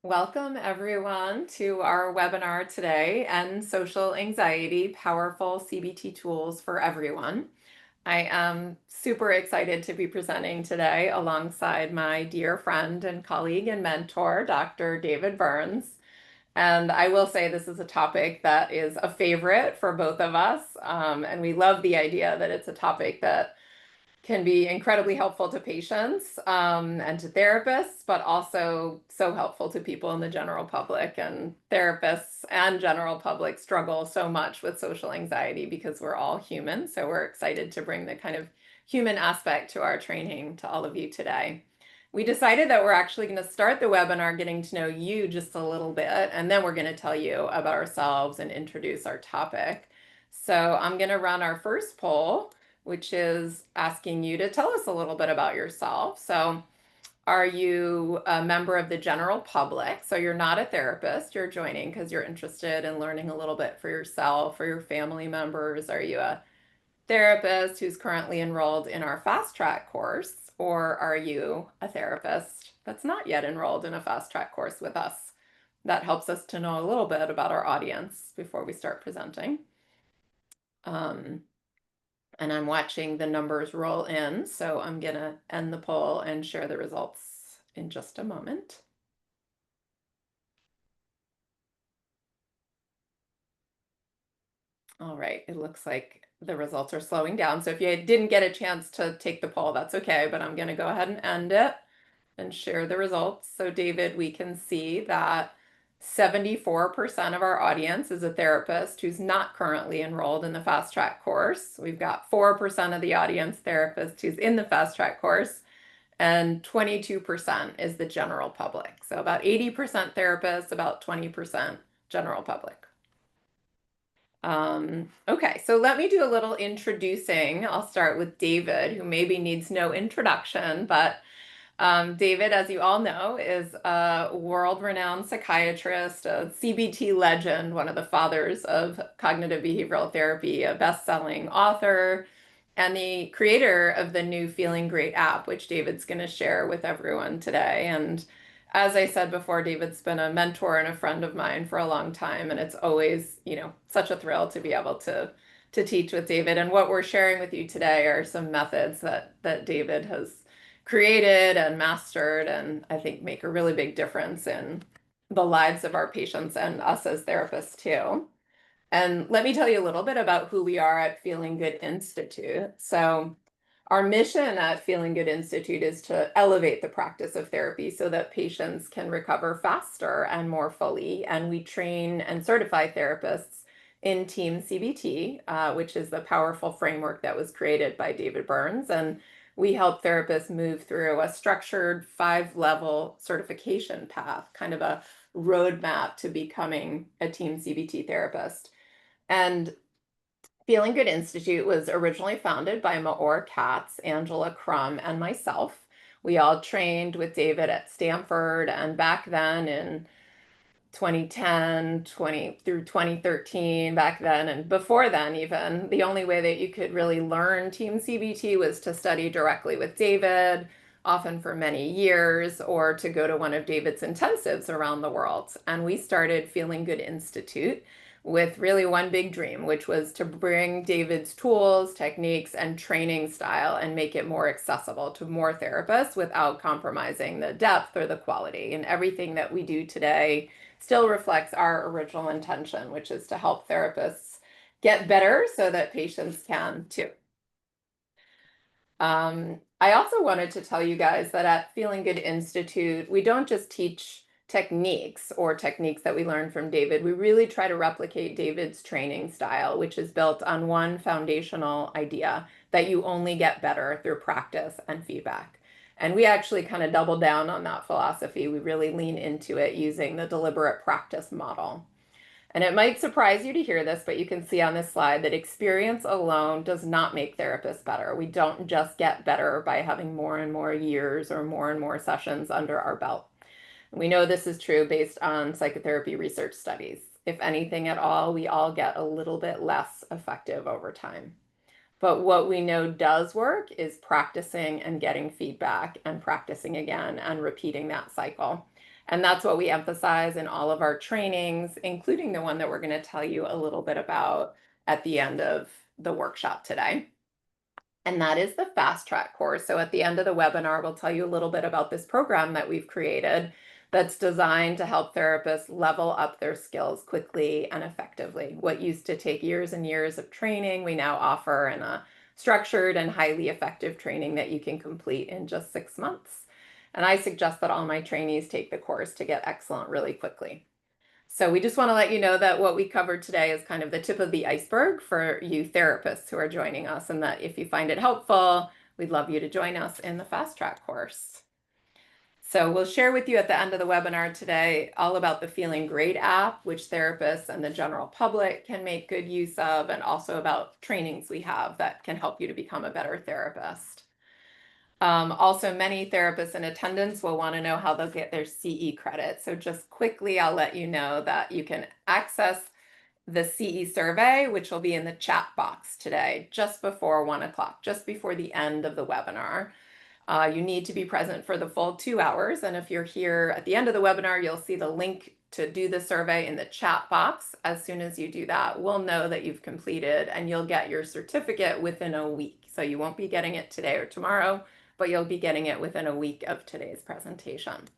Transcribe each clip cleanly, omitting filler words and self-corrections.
Welcome everyone to our webinar today, End Social Anxiety, Powerful CBT Tools for Everyone. I am super excited to be presenting today alongside my dear friend and colleague and mentor, Dr. David Burns. And I will say this is a topic that is a favorite for both of us. And we love the idea that it's a topic that can be incredibly helpful to patients and to therapists, but also so helpful to people in the general public. And therapists and general public struggle so much with social anxiety because we're all human. So we're excited to bring the kind of human aspect to our training to all of you today. We decided that we're actually going to start the webinar getting to know you just a little bit, and then we're going to tell you about ourselves and introduce our topic. So I'm going to run our first poll, which is asking you to tell us a little bit about yourself. So are you a member of the general public? So you're not a therapist, you're joining because you're interested in learning a little bit for yourself or your family members. Are you a therapist who's currently enrolled in our fast track course? Or are you a therapist that's not yet enrolled in a fast track course with us? That helps us to know a little bit about our audience before we start presenting. And I'm watching the numbers roll in, so I'm going to end the poll and share the results in just a moment. All right, it looks like the results are slowing down. So if you didn't get a chance to take the poll, that's okay, but I'm going to go ahead and end it and share the results. So David, we can see that 74% of our audience is a therapist who's not currently enrolled in the fast track course. We've got 4% of the audience therapist who's in the fast track course, and 22% is the general public. So about 80% therapists, about 20% general public. Okay, so let me do a little introducing. I'll start with David, who maybe needs no introduction, but David, as you all know, is a world-renowned psychiatrist, a CBT legend, one of the fathers of cognitive behavioral therapy, a best-selling author, and the creator of the new Feeling Great app, which David's going to share with everyone today. And as I said before, David's been a mentor and a friend of mine for a long time, and it's always, such a thrill to be able to teach with David. And what we're sharing with you today are some methods that David has created and mastered, and I think make a really big difference in the lives of our patients and us as therapists too. And let me tell you a little bit about who we are at Feeling Good Institute. So our mission at Feeling Good Institute is to elevate the practice of therapy so that patients can recover faster and more fully. And we train and certify therapists in TEAM CBT, which is the powerful framework that was created by David Burns. And we help therapists move through a structured 5-level certification path, kind of a roadmap to becoming a TEAM CBT therapist. And Feeling Good Institute was originally founded by Maor Katz, Angela Crum, and myself. We all trained with David at Stanford, and back then in 2010 through 2013, back then and before then even, the only way that you could really learn TEAM CBT was to study directly with David, often for many years, or to go to one of David's intensives around the world. And we started Feeling Good Institute with really one big dream, which was to bring David's tools, techniques, and training style and make it more accessible to more therapists without compromising the depth or the quality. And everything that we do today still reflects our original intention, which is to help therapists get better so that patients can too. I also wanted to tell you guys that at Feeling Good Institute, we don't just teach techniques that we learned from David. We really try to replicate David's training style, which is built on one foundational idea that you only get better through practice and feedback. And we actually kind of double down on that philosophy. We really lean into it using the deliberate practice model. And it might surprise you to hear this, but you can see on this slide that experience alone does not make therapists better. We don't just get better by having more and more years or more sessions under our belt. We know this is true based on psychotherapy research studies. If anything at all, we all get a little bit less effective over time. But what we know does work is practicing and getting feedback and practicing again and repeating that cycle. And that's what we emphasize in all of our trainings, including the one that we're going to tell you a little bit about at the end of the workshop today. And that is the fast track course. So at the end of the webinar, we'll tell you a little bit about this program that we've created that's designed to help therapists level up their skills quickly and effectively. What used to take years and years of training, we now offer in a structured and highly effective training that you can complete in just 6 months. And I suggest that all my trainees take the course to get excellent really quickly. So we just want to let you know that what we covered today is kind of the tip of the iceberg for you therapists who are joining us, and that if you find it helpful, we'd love you to join us in the fast track course. So we'll share with you at the end of the webinar today all about the Feeling Great app, which therapists and the general public can make good use of, and also about trainings we have that can help you to become a better therapist. Also, many therapists in attendance will want to know how they'll get their CE credit. So just quickly, I'll let you know that you can access the CE survey, which will be in the chat box today, just before 1 o'clock, just before the end of the webinar. You need to be present for the full 2 hours. And if you're here at the end of the webinar, you'll see the link to do the survey in the chat box. As soon as you do that, we'll know that you've completed, and you'll get your certificate within a week. So you won't be getting it today or tomorrow, but you'll be getting it within a week of today's presentation.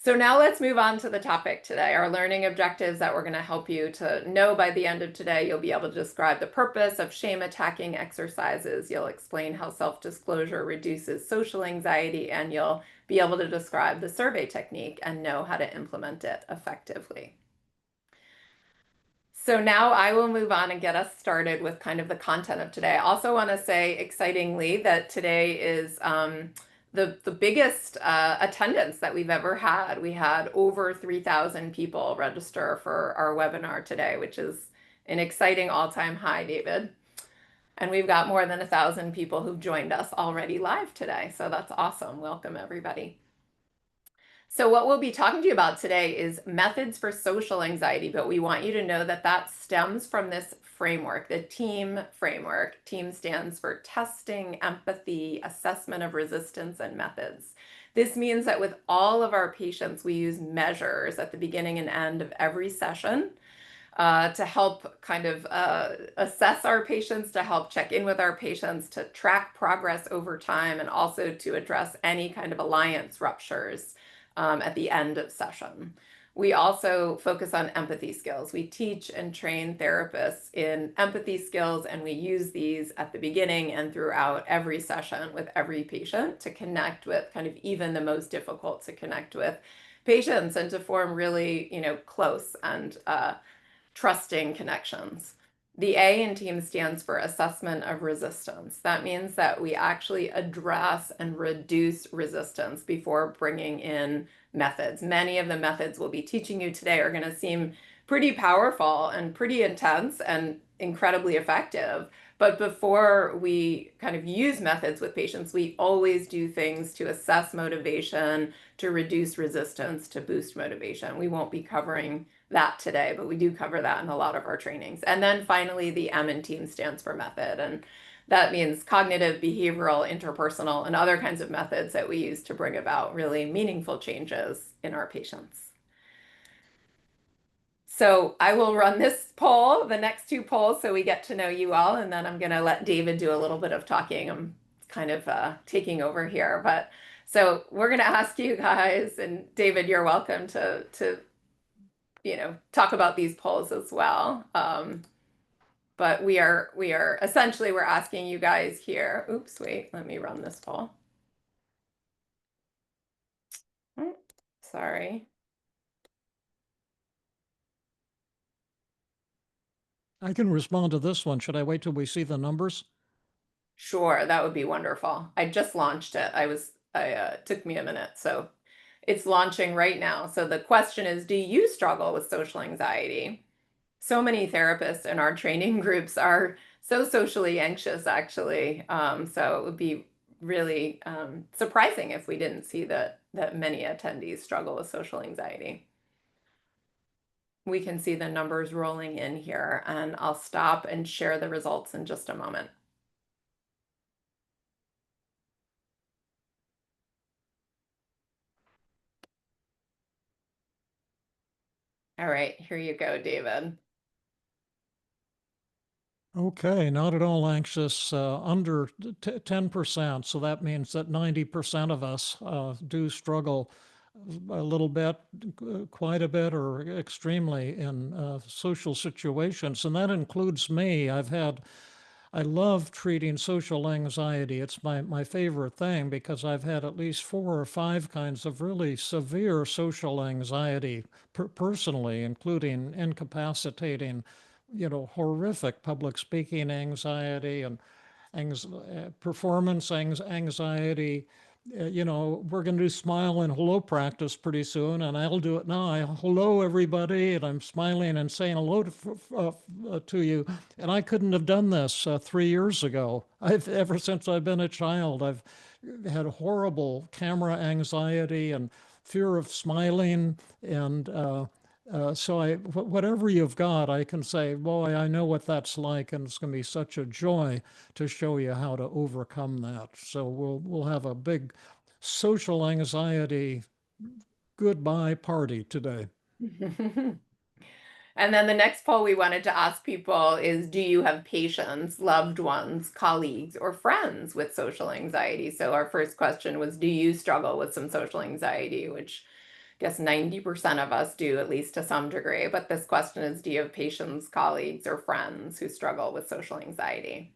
So now let's move on to the topic today, our learning objectives that we're going to help you to know by the end of today. You'll be able to describe the purpose of shame attacking exercises. You'll explain how self-disclosure reduces social anxiety, and you'll be able to describe the survey technique and know how to implement it effectively. So now I will move on and get us started with kind of the content of today. I also want to say excitingly that today is the biggest attendance that we've ever had. We had over 3,000 people register for our webinar today, which is an exciting all-time high, David. And we've got more than 1,000 people who've joined us already live today. So that's awesome. Welcome, everybody. So what we'll be talking to you about today is methods for social anxiety, but we want you to know that that stems from this framework, the TEAM framework. TEAM stands for testing, empathy, assessment of resistance, and methods. This means that with all of our patients, we use measures at the beginning and end of every session to help kind of assess our patients, to help check in with our patients, to track progress over time, and also to address any kind of alliance ruptures at the end of session. We also focus on empathy skills. We teach and train therapists in empathy skills, and we use these at the beginning and throughout every session with every patient to connect with kind of even the most difficult to connect with patients, and to form really, close and trusting connections. The A in TEAM stands for assessment of resistance. That means that we actually address and reduce resistance before bringing in methods. Many of the methods we'll be teaching you today are going to seem pretty powerful and pretty intense and incredibly effective. But before we kind of use methods with patients, we always do things to assess motivation, to reduce resistance, to boost motivation. We won't be covering that today, but we do cover that in a lot of our trainings. And then finally, the M in TEAM stands for method. And that means cognitive, behavioral, interpersonal, and other kinds of methods that we use to bring about really meaningful changes in our patients. So I will run this poll, the next 2 polls, so we get to know you all, and then I'm going to let David do a little bit of talking. I'm kind of taking over here, but so we're going to ask you guys, and David, you're welcome to talk about these polls as well. But we are essentially, we're asking you guys here. Oops, wait, let me run this poll. Sorry. I can respond to this one. Should I wait till we see the numbers? Sure, that would be wonderful. I just launched it. Took me a minute. So it's launching right now. So the question is, do you struggle with social anxiety? So many therapists in our training groups are so socially anxious, actually. So it would be really surprising if we didn't see that many attendees struggle with social anxiety. We can see the numbers rolling in here, and I'll stop and share the results in just a moment. All right, here you go, David. Okay, not at all anxious, under 10%. So that means that 90% of us do struggle a little bit, quite a bit, or extremely in social situations. And that includes me. I love treating social anxiety. It's my favorite thing because I've had at least 4 or 5 kinds of really severe social anxiety personally, including incapacitating, horrific public speaking anxiety and performance anxiety. We're going to do smile and hello practice pretty soon, and I'll do it now. Hello, everybody, and I'm smiling and saying hello to you. And I couldn't have done this 3 years ago. Ever since I've been a child, I've had horrible camera anxiety and fear of smiling, and so whatever you've got, I can say, boy, I know what that's like, and it's going to be such a joy to show you how to overcome that. So we'll have a big social anxiety goodbye party today. And then the next poll we wanted to ask people is, do you have patients, loved ones, colleagues, or friends with social anxiety? So our first question was, do you struggle with some social anxiety, which I guess 90% of us do, at least to some degree. But this question is, do you have patients, colleagues, or friends who struggle with social anxiety?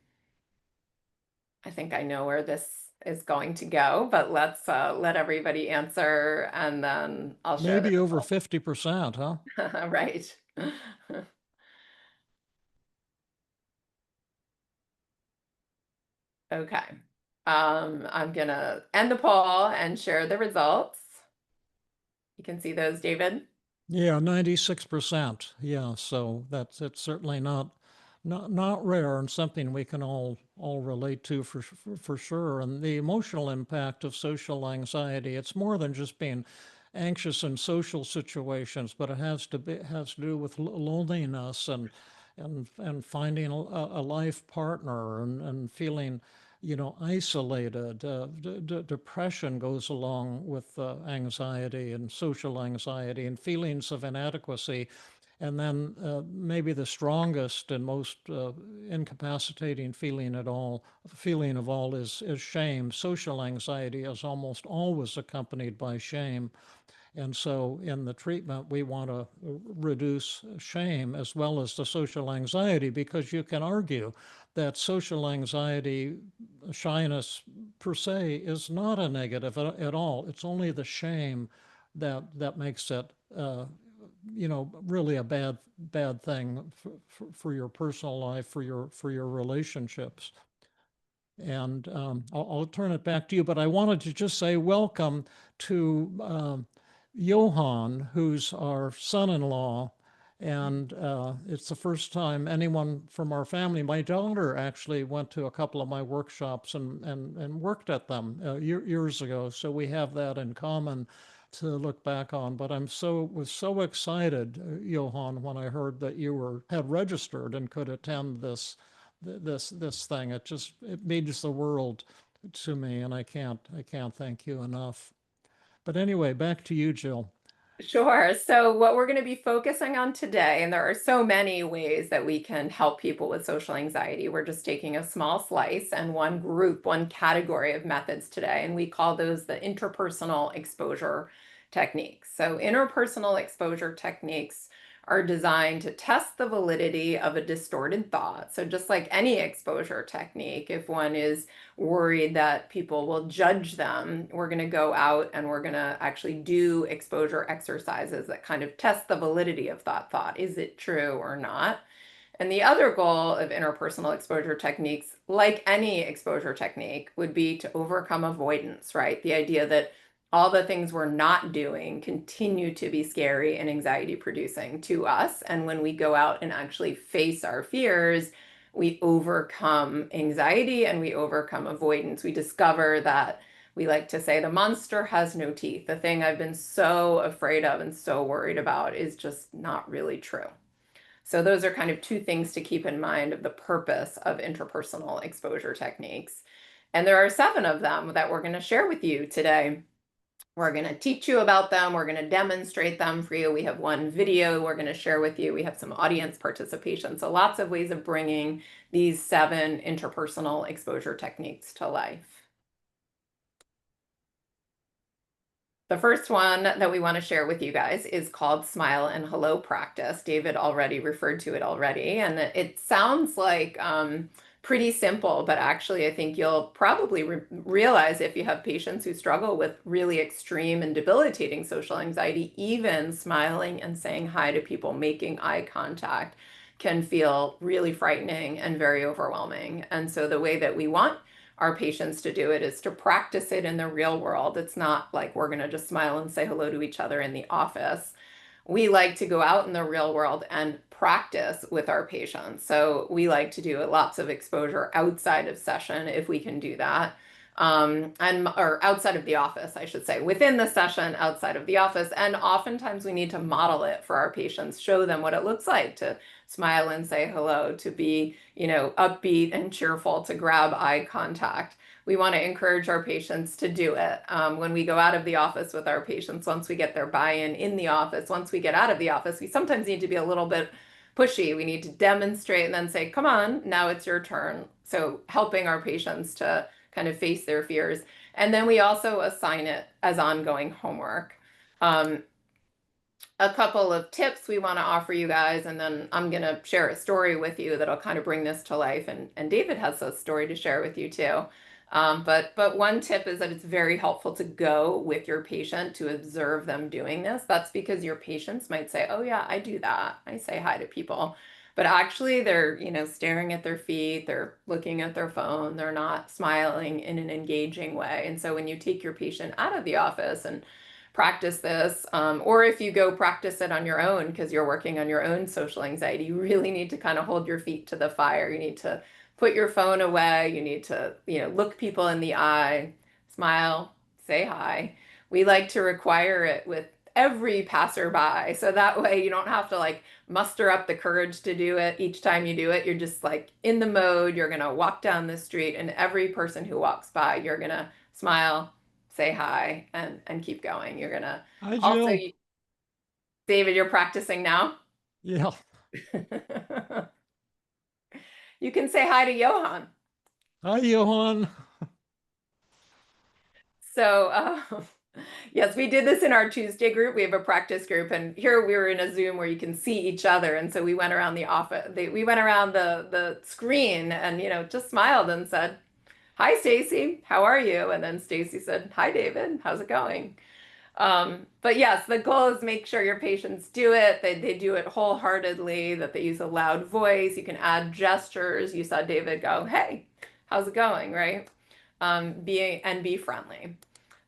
I think I know where this is going to go, but let's let everybody answer and then I'll share the Maybe over 50%, huh? results. Right. Okay. I'm gonna end the poll and share the results. You can see those, David. Yeah, 96%. Yeah, so it's certainly not rare and something we can all relate to for sure. And the emotional impact of social anxiety, it's more than just being anxious in social situations, but has to do with loneliness and finding a life partner and feeling isolated. Depression goes along with anxiety and social anxiety and feelings of inadequacy. And then maybe the strongest and most incapacitating feeling of all is shame. Social anxiety is almost always accompanied by shame. And so in the treatment, we want to reduce shame as well as the social anxiety, because you can argue that social anxiety, shyness per se, is not a negative at all. It's only the shame that makes it, really a bad thing for your personal life, for your relationships. And I'll turn it back to you, but I wanted to just say welcome to Johan, who's our son-in-law. And it's the first time anyone from our family, my daughter actually went to a couple of my workshops and worked at them years ago. So we have that in common to look back on. But was so excited, Johan, when I heard that you had registered and could attend this thing. It means the world to me, and I can't thank you enough. But anyway, back to you, Jill. Sure. So, what we're going to be focusing on today, and there are so many ways that we can help people with social anxiety. We're just taking a small slice and one group, one category of methods today, and we call those the interpersonal exposure techniques. So, interpersonal exposure techniques are designed to test the validity of a distorted thought. So, just like any exposure technique, if one is worried that people will judge them, we're going to go out and we're going to actually do exposure exercises that kind of test the validity of that thought. Is it true or not? And the other goal of interpersonal exposure techniques, like any exposure technique, would be to overcome avoidance, right? The idea that all the things we're not doing continue to be scary and anxiety producing to us. And when we go out and actually face our fears, we overcome anxiety and we overcome avoidance. We discover that we like to say the monster has no teeth. The thing I've been so afraid of and so worried about is just not really true. So those are kind of two things to keep in mind of the purpose of interpersonal exposure techniques. And there are 7 of them that we're going to share with you today. We're going to teach you about them. We're going to demonstrate them for you. We have one video we're going to share with you. We have some audience participation. So lots of ways of bringing these 7 interpersonal exposure techniques to life. The first one that we want to share with you guys is called Smile and Hello Practice. David already referred to it already, and it sounds like pretty simple, but actually I think you'll probably realize if you have patients who struggle with really extreme and debilitating social anxiety, even smiling and saying hi to people, making eye contact can feel really frightening and very overwhelming. And so the way that we want our patients to do it is to practice it in the real world. It's not like we're going to just smile and say hello to each other in the office. We like to go out in the real world and practice with our patients. So we like to do lots of exposure outside of session if we can do that. Or outside of the office, I should say, within the session, outside of the office. And oftentimes we need to model it for our patients, show them what it looks like to smile and say hello, to be, upbeat and cheerful, to grab eye contact. We want to encourage our patients to do it. When we go out of the office with our patients, once we get their buy-in in the office, once we get out of the office, we sometimes need to be a little bit pushy. We need to demonstrate and then say, come on, now it's your turn. So helping our patients to kind of face their fears. And then we also assign it as ongoing homework. A couple of tips we want to offer you guys, and then I'm going to share a story with you that'll kind of bring this to life. And David has a story to share with you too. But one tip is that it's very helpful to go with your patient to observe them doing this. That's because your patients might say, oh yeah, I do that. I say hi to people. But actually they're, staring at their feet, they're looking at their phone, they're not smiling in an engaging way. And so when you take your patient out of the office and practice this, or if you go practice it on your own because you're working on your own social anxiety, you really need to kind of hold your feet to the fire. You need to put your phone away. You need to, look people in the eye, smile, say hi. We like to require it with every passerby. So that way you don't have to like muster up the courage to do it each time you do it. You're just like in the mode. You're going to walk down the street, and every person who walks by, you're going to smile, say hi, and keep going. You're going to Hi, also, Jill. David, you're practicing now. Yeah. You can say hi to Johan. Hi, Johan. So, yes, we did this in our Tuesday group. We have a practice group, and here we were in a Zoom where you can see each other. And so we went around the office, we went around the screen and, just smiled and said, hi, Stacy, how are you? And then Stacy said, hi, David, how's it going? But yes, the goal is make sure your patients do it. They do it wholeheartedly, that they use a loud voice. You can add gestures. You saw David go, hey, how's it going, right? Be friendly.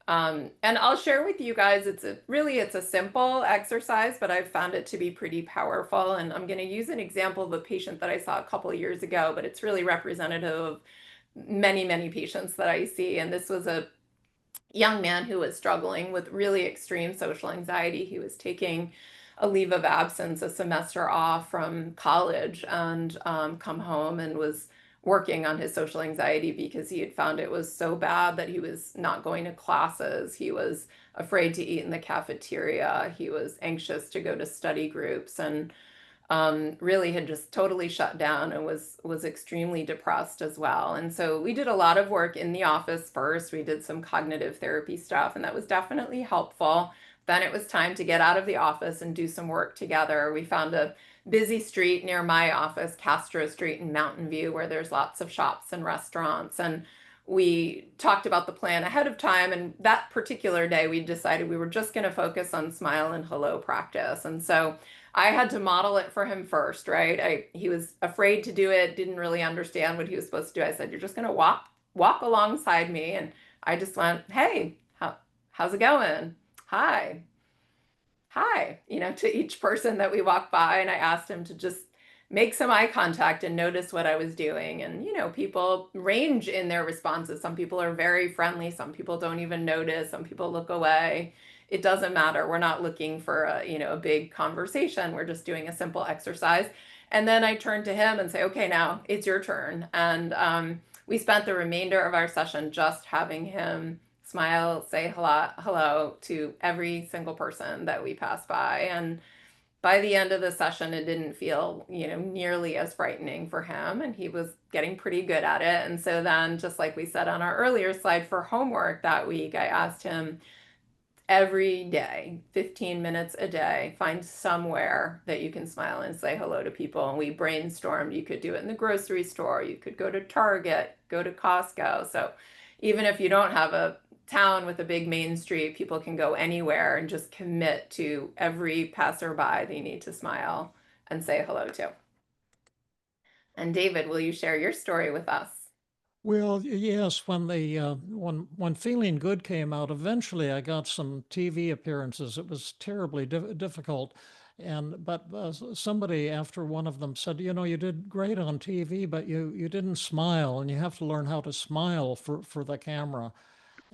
And I'll share with you guys, it's a simple exercise, but I've found it to be pretty powerful. And I'm going to use an example of a patient that I saw a couple of years ago, but it's really representative of many, many patients that I see. And this was a young man who was struggling with really extreme social anxiety. He was taking a leave of absence, a semester off from college, and come home and was working on his social anxiety because he had found it was so bad that he was not going to classes. He was afraid to eat in the cafeteria. He was anxious to go to study groups, and really had just totally shut down and was extremely depressed as well. And so we did a lot of work in the office first. We did some cognitive therapy stuff, and that was definitely helpful. Then it was time to get out of the office and do some work together. We found a busy street near my office, Castro Street in Mountain View, where there's lots of shops and restaurants. And we talked about the plan ahead of time. And that particular day, we decided we were just going to focus on smile and hello practice. And so I had to model it for him first, right? He was afraid to do it, didn't really understand what he was supposed to do. I said, "You're just going to walk alongside me." And I just went, "Hey, how's it going? Hi. Hi," to each person that we walked by. And I asked him to just make some eye contact and notice what I was doing. And, people range in their responses. Some people are very friendly. Some people don't even notice. Some people look away. It doesn't matter. We're not looking for a big conversation. We're just doing a simple exercise. And then I turn to him and say, okay, now it's your turn. And we spent the remainder of our session just having him smile, say hello to every single person that we pass by. And by the end of the session, it didn't feel, nearly as frightening for him, and he was getting pretty good at it. And so then, just like we said on our earlier slide for homework that week, I asked him every day, 15 minutes a day, find somewhere that you can smile and say hello to people. And we brainstormed. You could do it in the grocery store, you could go to Target, go to Costco. So even if you don't have a town with a big main street, people can go anywhere and just commit to every passerby they need to smile and say hello to. And David, will you share your story with us? Well, yes, when the when Feeling Good came out, eventually I got some TV appearances. It was terribly difficult, and but somebody after one of them said, you did great on TV, but you didn't smile, and you have to learn how to smile for the camera.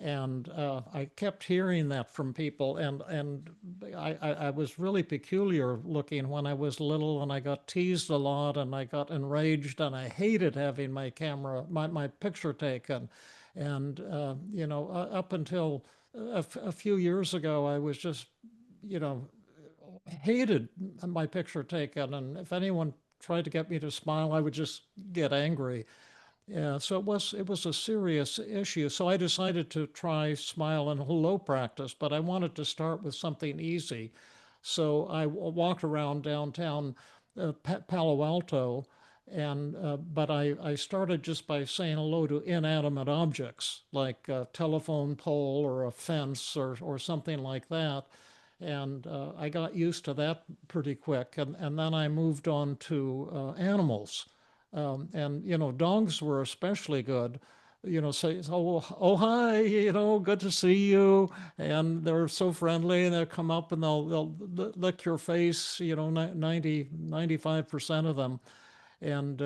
And I kept hearing that from people, and I was really peculiar looking when I was little, and I got teased a lot, and I got enraged, and I hated having my picture taken. And up until a few years ago, I was just, you know, hated my picture taken, and if anyone tried to get me to smile, I would just get angry. Yeah, so it was a serious issue. So I decided to try smile and hello practice, but I wanted to start with something easy. So I walked around downtown Palo Alto, and but I started just by saying hello to inanimate objects like a telephone pole or a fence or something like that. And I got used to that pretty quick. And then I moved on to animals. And dogs were especially good. Say, oh, hi, good to see you. And they're so friendly, and they'll come up and they'll lick your face, 95% of them. And,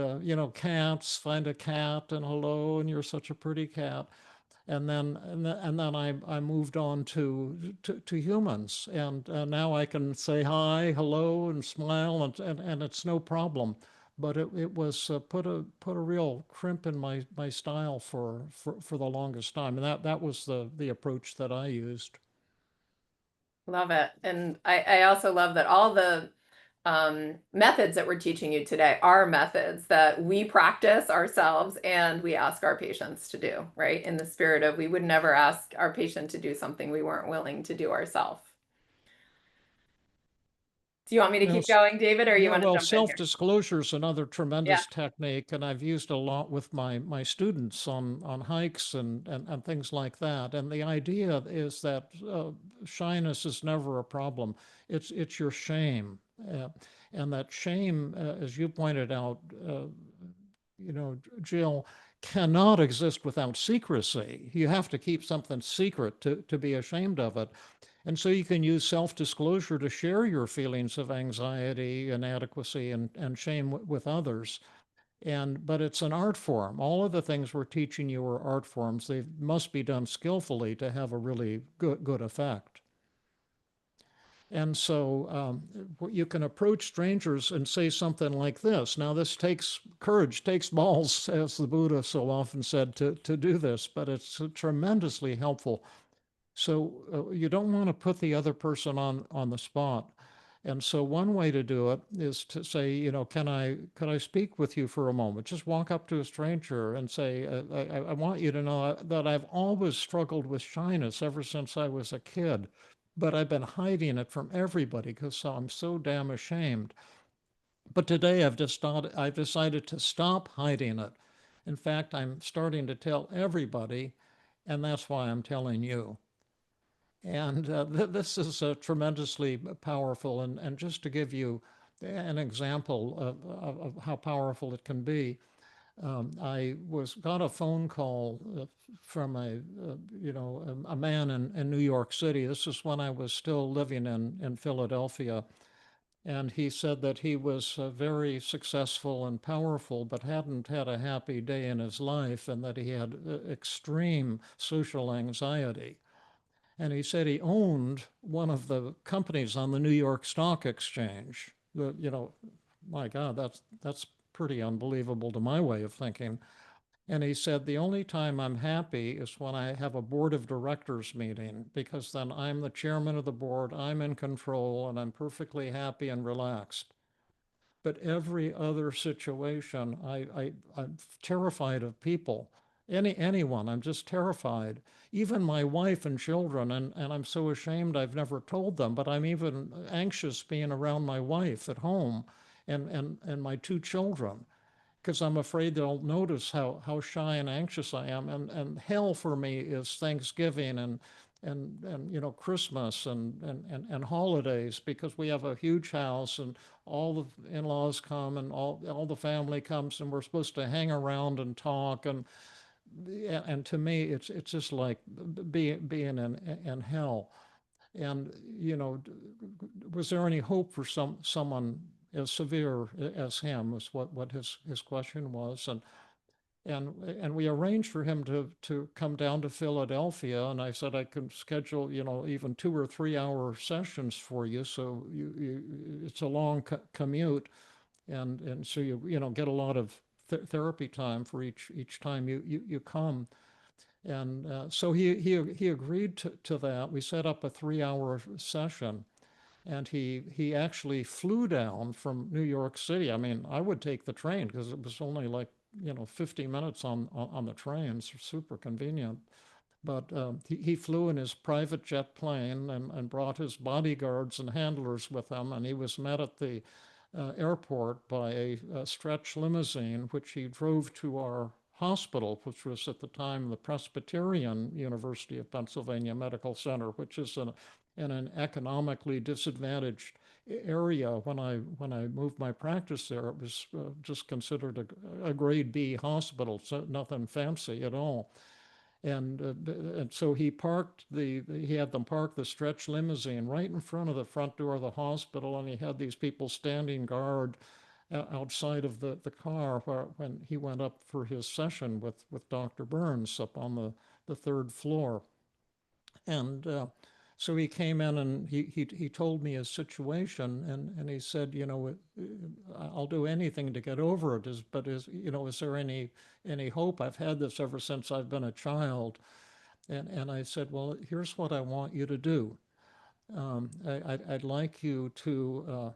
cats, find a cat and hello, and you're such a pretty cat. And then I moved on to humans, and now I can say hi, hello, and smile, and it's no problem. But it was put a real crimp in my style for the longest time, and that was the approach that I used. Love it. And I also love that all the methods that we're teaching you today are methods that we practice ourselves and we ask our patients to do, right? In the spirit of we would never ask our patient to do something we weren't willing to do ourselves. Do you want me to Well, keep going, David, or you yeah, want to well, jump in here? self-disclosure is another Yeah. tremendous technique, and I've used a lot with my students on hikes and things like that. And the idea is that shyness is never a problem. It's your shame, and that shame, as you pointed out, Jill, cannot exist without secrecy. You have to keep something secret to be ashamed of it. And so you can use self disclosure to share your feelings of anxiety, inadequacy, and shame with others. But it's an art form. All of the things we're teaching you are art forms. They must be done skillfully to have a really good effect. And so you can approach strangers and say something like this. Now, this takes courage, takes balls, as the Buddha so often said, to do this, but it's tremendously helpful. So you don't want to put the other person on the spot. And so one way to do it is to say, can I speak with you for a moment? Just walk up to a stranger and say, I want you to know that I've always struggled with shyness ever since I was a kid, but I've been hiding it from everybody because I'm so damn ashamed. But today I've decided to stop hiding it. In fact, I'm starting to tell everybody, and that's why I'm telling you. And this is tremendously powerful. And just to give you an example of how powerful it can be, I got a phone call from a man in New York City. This is when I was still living in Philadelphia. And he said that he was very successful and powerful, but hadn't had a happy day in his life, and that he had extreme social anxiety. And he said he owned one of the companies on the New York Stock Exchange. My God, that's pretty unbelievable to my way of thinking. And he said, the only time I'm happy is when I have a board of directors meeting, because then I'm the chairman of the board, I'm in control, and I'm perfectly happy and relaxed. But every other situation, I'm terrified of people. Anyone, I'm just terrified. Even my wife and children, and I'm so ashamed I've never told them, but I'm even anxious being around my wife at home and my two children because I'm afraid they'll notice how shy and anxious I am. And hell for me is Thanksgiving and you know Christmas and holidays because we have a huge house and all the in-laws come and all the family comes and we're supposed to hang around and talk and to me it's just like being in hell. And you know, was there any hope for someone as severe as him? Was what his question was, and we arranged for him to come down to Philadelphia, and I said I could schedule you know even 2 or 3 hour sessions for you, so it's a long commute, and so you know get a lot of therapy time for each time you come. And so he agreed to that. We set up a 3 hour session, and he actually flew down from New York City. I mean, I would take the train because it was only like you know 50 minutes on the train. It's super convenient. But he flew in his private jet plane and brought his bodyguards and handlers with him, and he was met at the airport by a stretch limousine, which he drove to our hospital, which was at the time the Presbyterian University of Pennsylvania Medical Center, which is in an economically disadvantaged area. When I moved my practice there, it was just considered a grade B hospital, so nothing fancy at all. And so he had them park the stretch limousine right in front of the front door of the hospital, and he had these people standing guard outside of the car when he went up for his session with Dr. Burns up on the third floor. And so he came in and he told me his situation, and he said, you know, I'll do anything to get over it. But you know, is there any hope? I've had this ever since I've been a child. And I said, well, here's what I want you to do. I'd like you to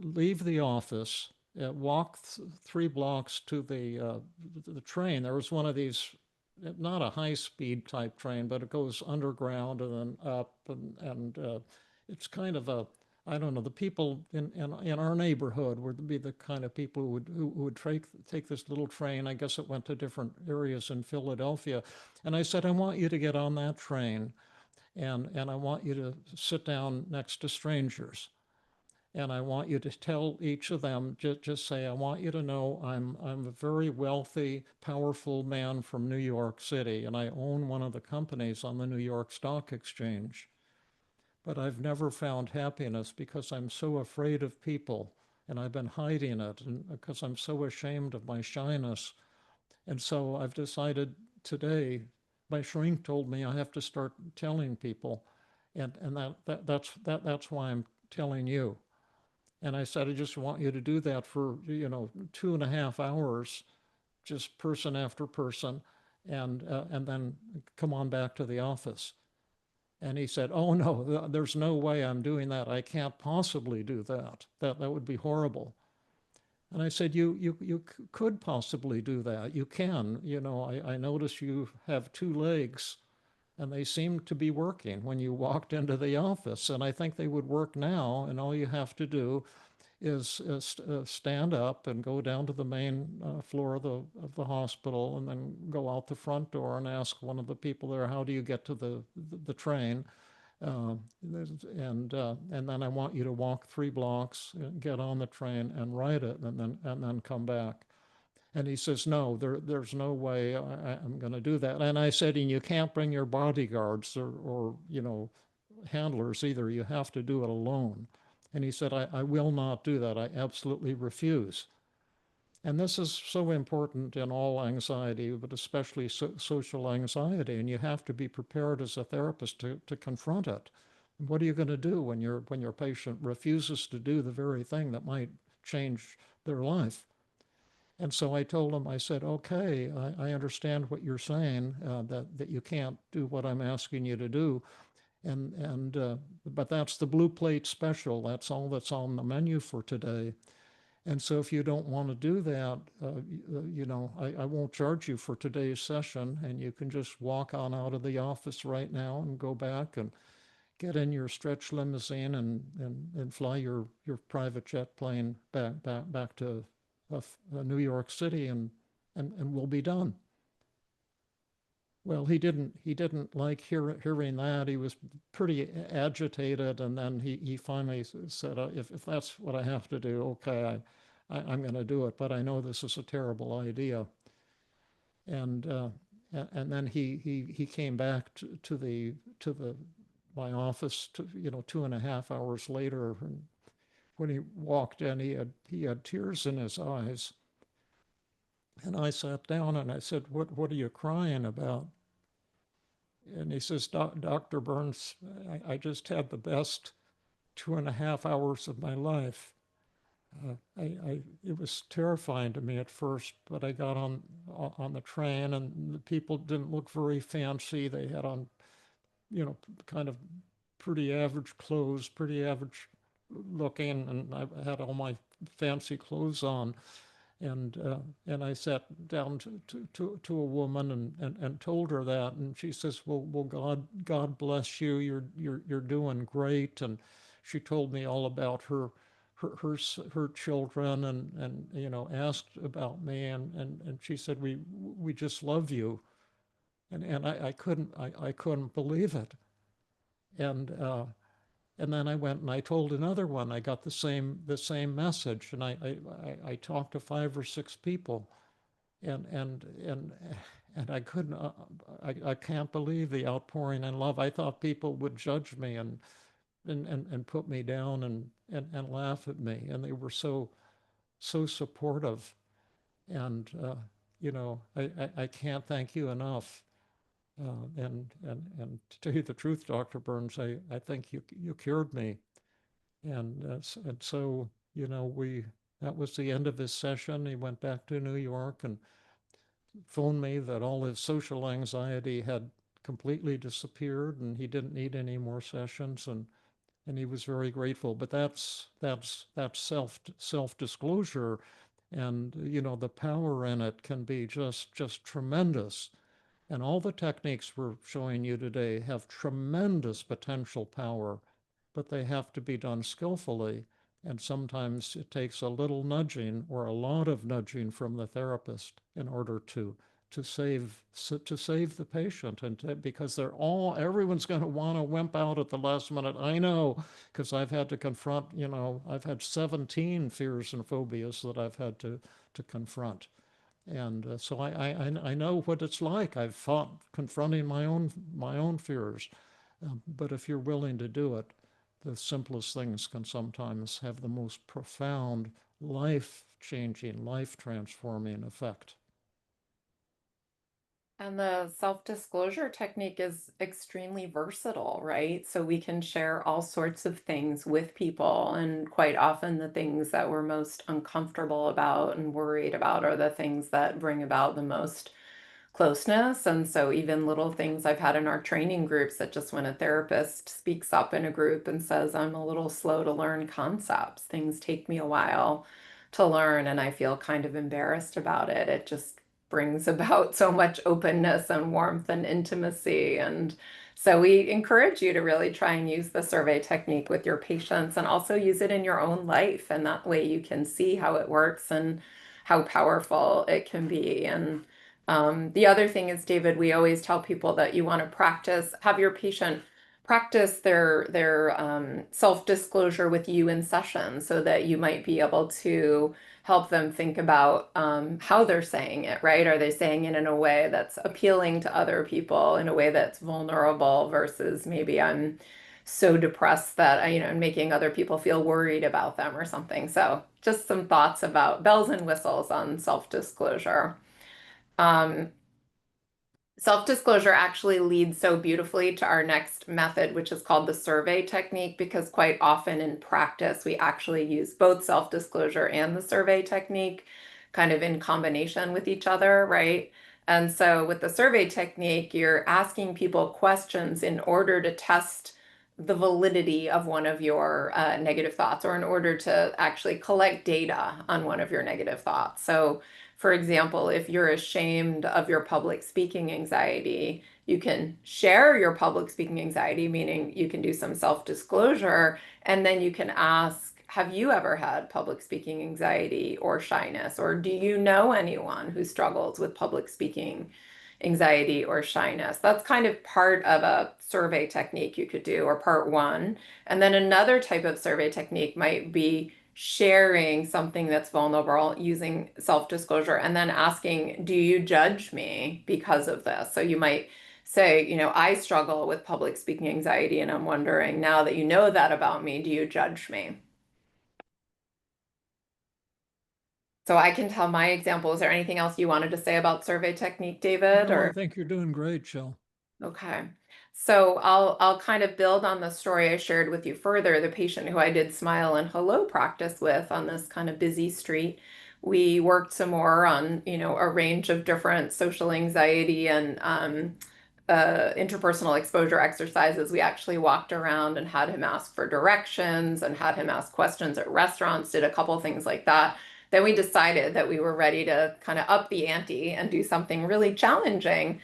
leave the office, walk 3 blocks to the train. There was one of these, not a high speed type train, but it goes underground and then up, and it's kind of a I don't know. The people in our neighborhood would be the kind of people who would take this little train. I guess it went to different areas in Philadelphia, and I said, I want you to get on that train, and I want you to sit down next to strangers. And I want you to tell each of them, just say, I want you to know I'm a very wealthy, powerful man from New York City, and I own one of the companies on the New York Stock Exchange. But I've never found happiness because I'm so afraid of people, and I've been hiding it, and because I'm so ashamed of my shyness. And so I've decided today, my shrink told me I have to start telling people, and that's why I'm telling you. And I said, I just want you to do that for, you know, 2.5 hours, just person after person, and then come on back to the office. And he said, oh no, there's no way I'm doing that. I can't possibly do that. That would be horrible. And I said, you could possibly do that. You can. You know, I notice you have 2 legs and they seem to be working when you walked into the office. And I think they would work now. And all you have to do is stand up and go down to the main floor of the hospital and then go out the front door and ask one of the people there, how do you get to the train? Uh, and then I want you to walk 3 blocks, get on the train and ride it, and then come back. And he says, no, there's no way I'm going to do that. And I said, and you can't bring your bodyguards or you know handlers either. You have to do it alone. And he said, I will not do that. I absolutely refuse. And this is so important in all anxiety, but especially social anxiety. And you have to be prepared as a therapist to confront it. And what are you going to do when your patient refuses to do the very thing that might change their life? And so I told him, I said, okay, I understand what you're saying, that you can't do what I'm asking you to do. But that's the blue plate special. That's all that's on the menu for today. And so if you don't want to do that, I won't charge you for today's session, and you can just walk on out of the office right now and go back and get in your stretch limousine and fly your private jet plane back to New York City, and we'll be done. Well, he didn't like hearing that. He was pretty agitated, and then he finally said, if that's what I have to do, okay, I'm going to do it. But I know this is a terrible idea. And and then he came back to the my office 2.5 hours later, and when he walked in, he had tears in his eyes. And I sat down and I said, "What are you crying about?" And he says, Dr. Burns, I just had the best 2.5 hours of my life. It was terrifying to me at first, but I got on the train, and the people didn't look very fancy. They had on, kind of pretty average clothes, pretty average looking, and I had all my fancy clothes on. And I sat down to a woman and told her that, and she says, "Well, God bless you. You're doing great." And she told me all about her children, and asked about me, and she said, "We just love you." And I couldn't believe it. And and then I went and I told another one. I got the same message, and I talked to 5 or 6 people, and and I couldn't. I can't believe the outpouring in love. I thought people would judge me and put me down and laugh at me, and they were so supportive. And I can't thank you enough. And to tell you the truth, Dr. Burns, I think you cured me. And so we that was the end of his session. He went back to New York and phoned me that all his social anxiety had completely disappeared, and he didn't need any more sessions, and he was very grateful. But that's self disclosure, and the power in it can be just tremendous. And all the techniques we're showing you today have tremendous potential power, but they have to be done skillfully. And sometimes it takes a little nudging or a lot of nudging from the therapist in order to save the patient, because everyone's going to want to wimp out at the last minute. I know, because I've had to confront. I've had 17 fears and phobias that I've had to confront. And so I know what it's like. I've fought confronting my own fears. But if you're willing to do it, the simplest things can sometimes have the most profound, life-changing, life-transforming effect. And the self-disclosure technique is extremely versatile, right? So we can share all sorts of things with people, and quite often the things that we're most uncomfortable about and worried about are the things that bring about the most closeness. And so even little things I've had in our training groups, that just when a therapist speaks up in a group and says, I'm a little slow to learn concepts, things take me a while to learn, and I feel kind of embarrassed about it. It just brings about so much openness and warmth and intimacy. And so we encourage you to really try and use the survey technique with your patients, and also use it in your own life. And that way you can see how it works and how powerful it can be. And the other thing is, David, we always tell people that you want to have your patient practice their self-disclosure with you in session, so that you might be able to help them think about how they're saying it, right? Are they saying it in a way that's appealing to other people, in a way that's vulnerable, versus maybe I'm so depressed that making other people feel worried about them or something. So just some thoughts about bells and whistles on self-disclosure. Um, Self-disclosure actually leads so beautifully to our next method, which is called the survey technique, because quite often in practice, we actually use both self-disclosure and the survey technique kind of in combination with each other, right? And so with the survey technique, you're asking people questions in order to test the validity of one of your negative thoughts, or in order to actually collect data on one of your negative thoughts. So, for example, if you're ashamed of your public speaking anxiety, you can share your public speaking anxiety, meaning you can do some self-disclosure, and then you can ask, have you ever had public speaking anxiety or shyness? Or do you know anyone who struggles with public speaking anxiety or shyness? That's kind of part of a survey technique you could do, or part one. And then another type of survey technique might be sharing something that's vulnerable using self-disclosure and then asking, do you judge me because of this? So you might say, I struggle with public speaking anxiety, and I'm wondering, now that you know that about me, do you judge me? So I can tell my example. Is there anything else you wanted to say about survey technique, David, No, I or? think you're doing great, Jill. Okay. So I'll kind of build on the story I shared with you further. The patient who I did smile and hello practice with on this kind of busy street, we worked some more on, a range of different social anxiety and interpersonal exposure exercises. We actually walked around and had him ask for directions and had him ask questions at restaurants, did a couple things like that. Then we decided that we were ready to kind of up the ante and do something really challenging,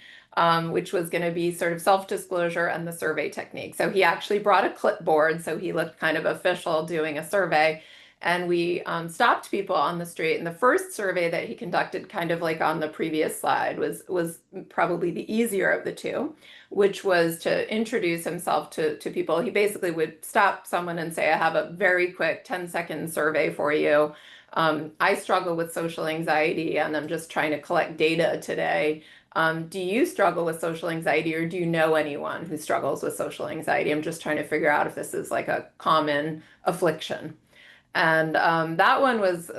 which was going to be sort of self-disclosure and the survey technique. So he actually brought a clipboard, so he looked kind of official doing a survey. And we stopped people on the street. And the first survey that he conducted, kind of like on the previous slide, was probably the easier of the two, which was to introduce himself to people. He basically would stop someone and say, I have a very quick 10-second survey for you. I struggle with social anxiety, and I'm just trying to collect data today. Do you struggle with social anxiety, or do you know anyone who struggles with social anxiety? I'm just trying to figure out if this is like a common affliction. And that one was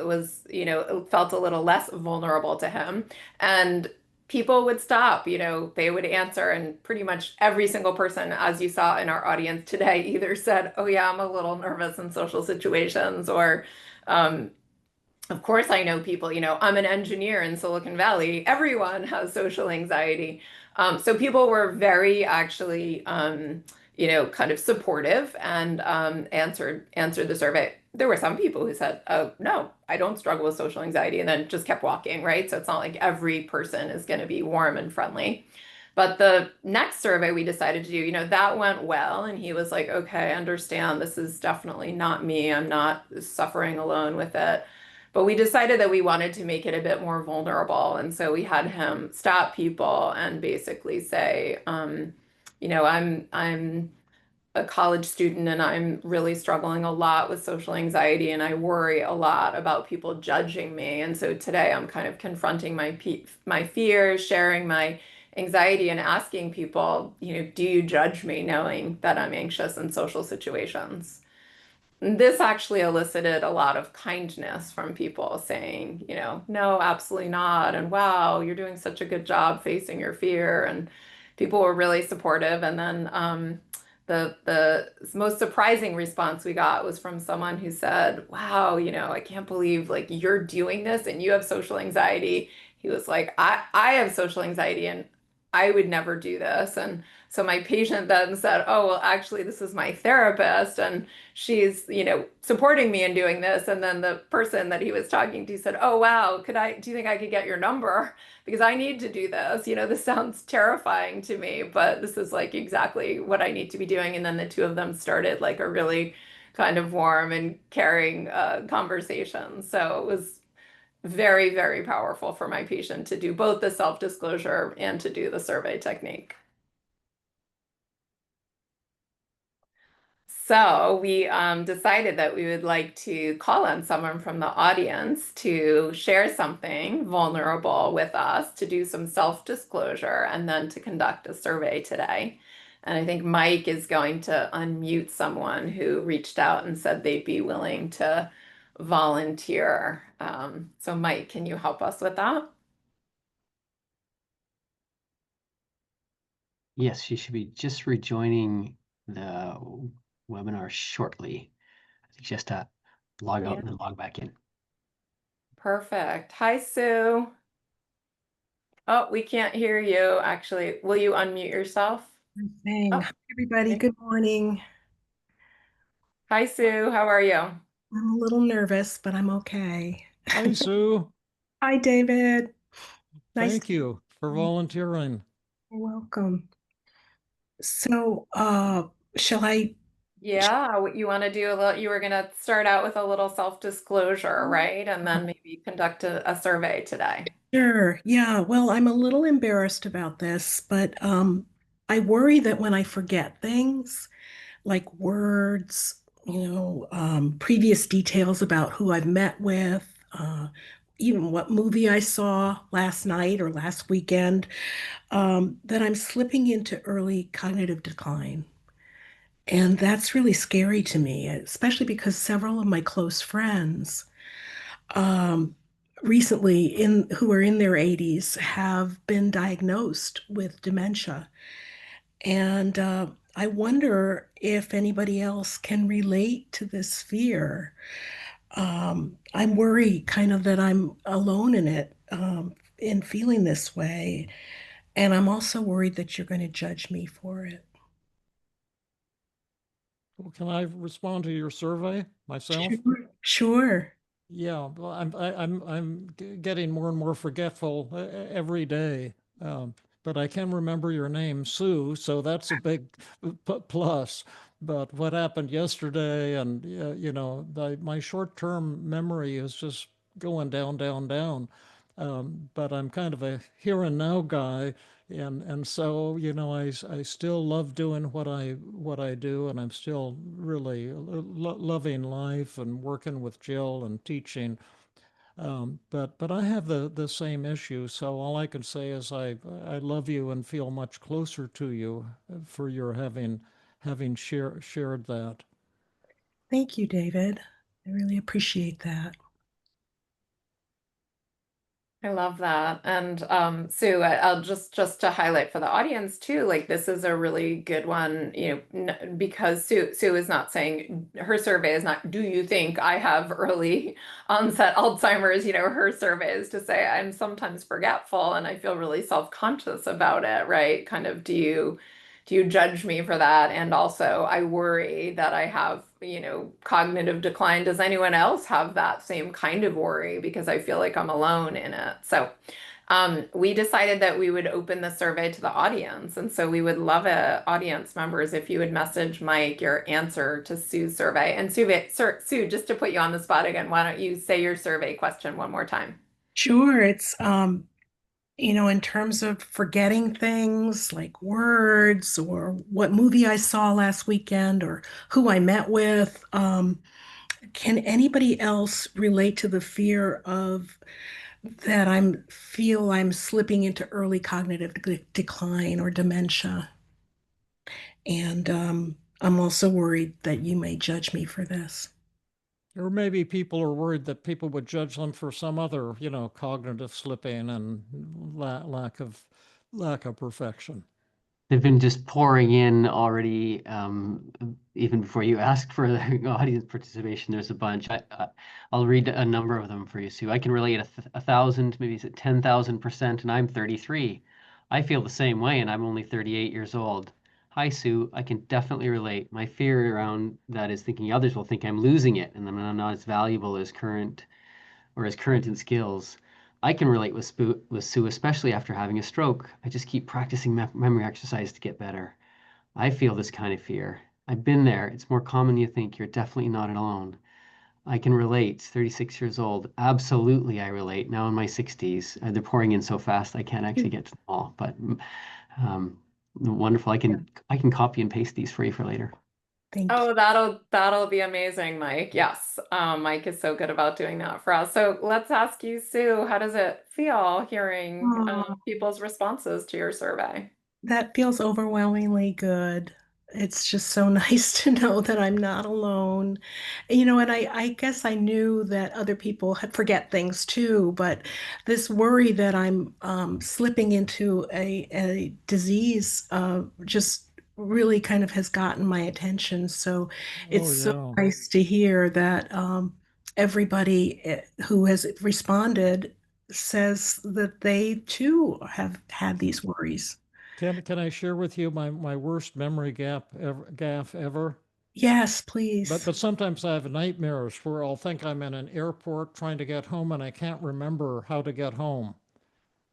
felt a little less vulnerable to him. And people would stop, they would answer, and pretty much every single person, as you saw in our audience today, either said, "Oh yeah, I'm a little nervous in social situations," or um, of course, I know people, I'm an engineer in Silicon Valley. Everyone has social anxiety. So people were very actually, kind of supportive, and answered the survey. There were some people who said, "Oh, no, I don't struggle with social anxiety," and then just kept walking, right? So it's not like every person is going to be warm and friendly. But the next survey we decided to do, that went well. And he was like, okay, I understand. This is definitely not me. I'm not suffering alone with it. But we decided that we wanted to make it a bit more vulnerable. And so we had him stop people and basically say, I'm a college student, and I'm really struggling a lot with social anxiety, and I worry a lot about people judging me. And so today I'm kind of confronting my fears, sharing my anxiety, and asking people, do you judge me knowing that I'm anxious in social situations? This actually elicited a lot of kindness from people saying, no, absolutely not. And wow, you're doing such a good job facing your fear. And people were really supportive. And then the most surprising response we got was from someone who said, wow, I can't believe like you're doing this and you have social anxiety. He was like, I have social anxiety, and I would never do this. And so my patient then said, oh, well, actually, this is my therapist, and she's, supporting me in doing this. And then the person that he was talking to said, oh, wow, do you think I could get your number? Because I need to do this. This sounds terrifying to me, but this is like exactly what I need to be doing. And then the two of them started like a really kind of warm and caring conversation. So it was very, very powerful for my patient to do both the self-disclosure and to do the survey technique. So we decided that we would like to call on someone from the audience to share something vulnerable with us, to do some self-disclosure, and then to conduct a survey today. And I think Mike is going to unmute someone who reached out and said they'd be willing to volunteer. So Mike, can you help us with that? Yes, she should be just rejoining the webinar shortly. I think she has to log out Yeah. and then log back in. Perfect. Hi, Sue. Oh, we can't hear you, actually. Will you unmute yourself? Thing. Oh, Hi, everybody. okay. Good morning. Hi, Sue. How are you? I'm a little nervous, but I'm okay. Hi, Sue. Hi, David. Nice to Thank you for meet volunteering. you. Welcome. So, shall I? Yeah, what you want to do a little, you were going to start out with a little self-disclosure, right? And then maybe conduct a survey today. Sure. Yeah. Well, I'm a little embarrassed about this, but I worry that when I forget things like words, previous details about who I've met with, even what movie I saw last night or last weekend, that I'm slipping into early cognitive decline. And that's really scary to me, especially because several of my close friends um, recently in who are in their 80s have been diagnosed with dementia. And I wonder if anybody else can relate to this fear. I'm worried kind of that I'm alone in it, in feeling this way. And I'm also worried that you're going to judge me for it. Well, can I respond to your survey myself? Sure. Sure. Yeah, well, I'm getting more and more forgetful every day. Um, but I can remember your name, Sue, so that's a big plus. But what happened yesterday, and my short-term memory is just going down, down, down. But I'm kind of a here and now guy, and so I still love doing what I do, and I'm still really loving life and working with Jill and teaching. But I have the same issue, so all I can say is I love you and feel much closer to you for your having shared that. Thank you, David. I really appreciate that. I love that. And Sue, I'll just to highlight for the audience too, like this is a really good one, because Sue is not saying her survey is not, do you think I have early onset Alzheimer's? Her survey is to say I'm sometimes forgetful and I feel really self-conscious about it, right? Kind of do you judge me for that? And also, I worry that I have, cognitive decline. Does anyone else have that same kind of worry? Because I feel like I'm alone in it. So, we decided that we would open the survey to the audience. And so we would love it, audience members, if you would message Mike your answer to Sue's survey. And Sue, just to put you on the spot again, why don't you say your survey question one more time? Sure, it's in terms of forgetting things like words or what movie I saw last weekend or who I met with. Can anybody else relate to the fear of that I'm slipping into early cognitive decline or dementia? And I'm also worried that you may judge me for this. Or maybe people are worried that people would judge them for some other, cognitive slipping and lack of perfection. They've been just pouring in already, even before you ask for the audience participation. There's a bunch. I'll read a number of them for you, Sue. I can relate a thousand, maybe it's at 10,000%, and I'm 33. I feel the same way, and I'm only 38 years old. Hi, Sue. I can definitely relate. My fear around that is thinking others will think I'm losing it, and I'm not as valuable as current in skills. I can relate with Sue, especially after having a stroke. I just keep practicing memory exercise to get better. I feel this kind of fear. I've been there. It's more common than you think. You're definitely not alone. I can relate. 36 years old. Absolutely, I relate. Now in my 60s. They're pouring in so fast I can't actually get to them all. But um, wonderful. Yeah. I can copy and paste these for you for later. Thank you. Oh, that'll be amazing, Mike. Yes. Mike is so good about doing that for us. So let's ask you, Sue, how does it feel hearing Oh, people's responses to your survey? that feels overwhelmingly good. It's just so nice to know that I'm not alone. And I guess I knew that other people had forget things too, but this worry that I'm slipping into a disease just really kind of has gotten my attention. So Oh it's so yeah. nice to hear that everybody who has responded says that they too have had these worries. Can I share with you my worst memory gaffe ever? Yes, But please. sometimes I have nightmares where I'll think I'm in an airport trying to get home and I can't remember how to get home.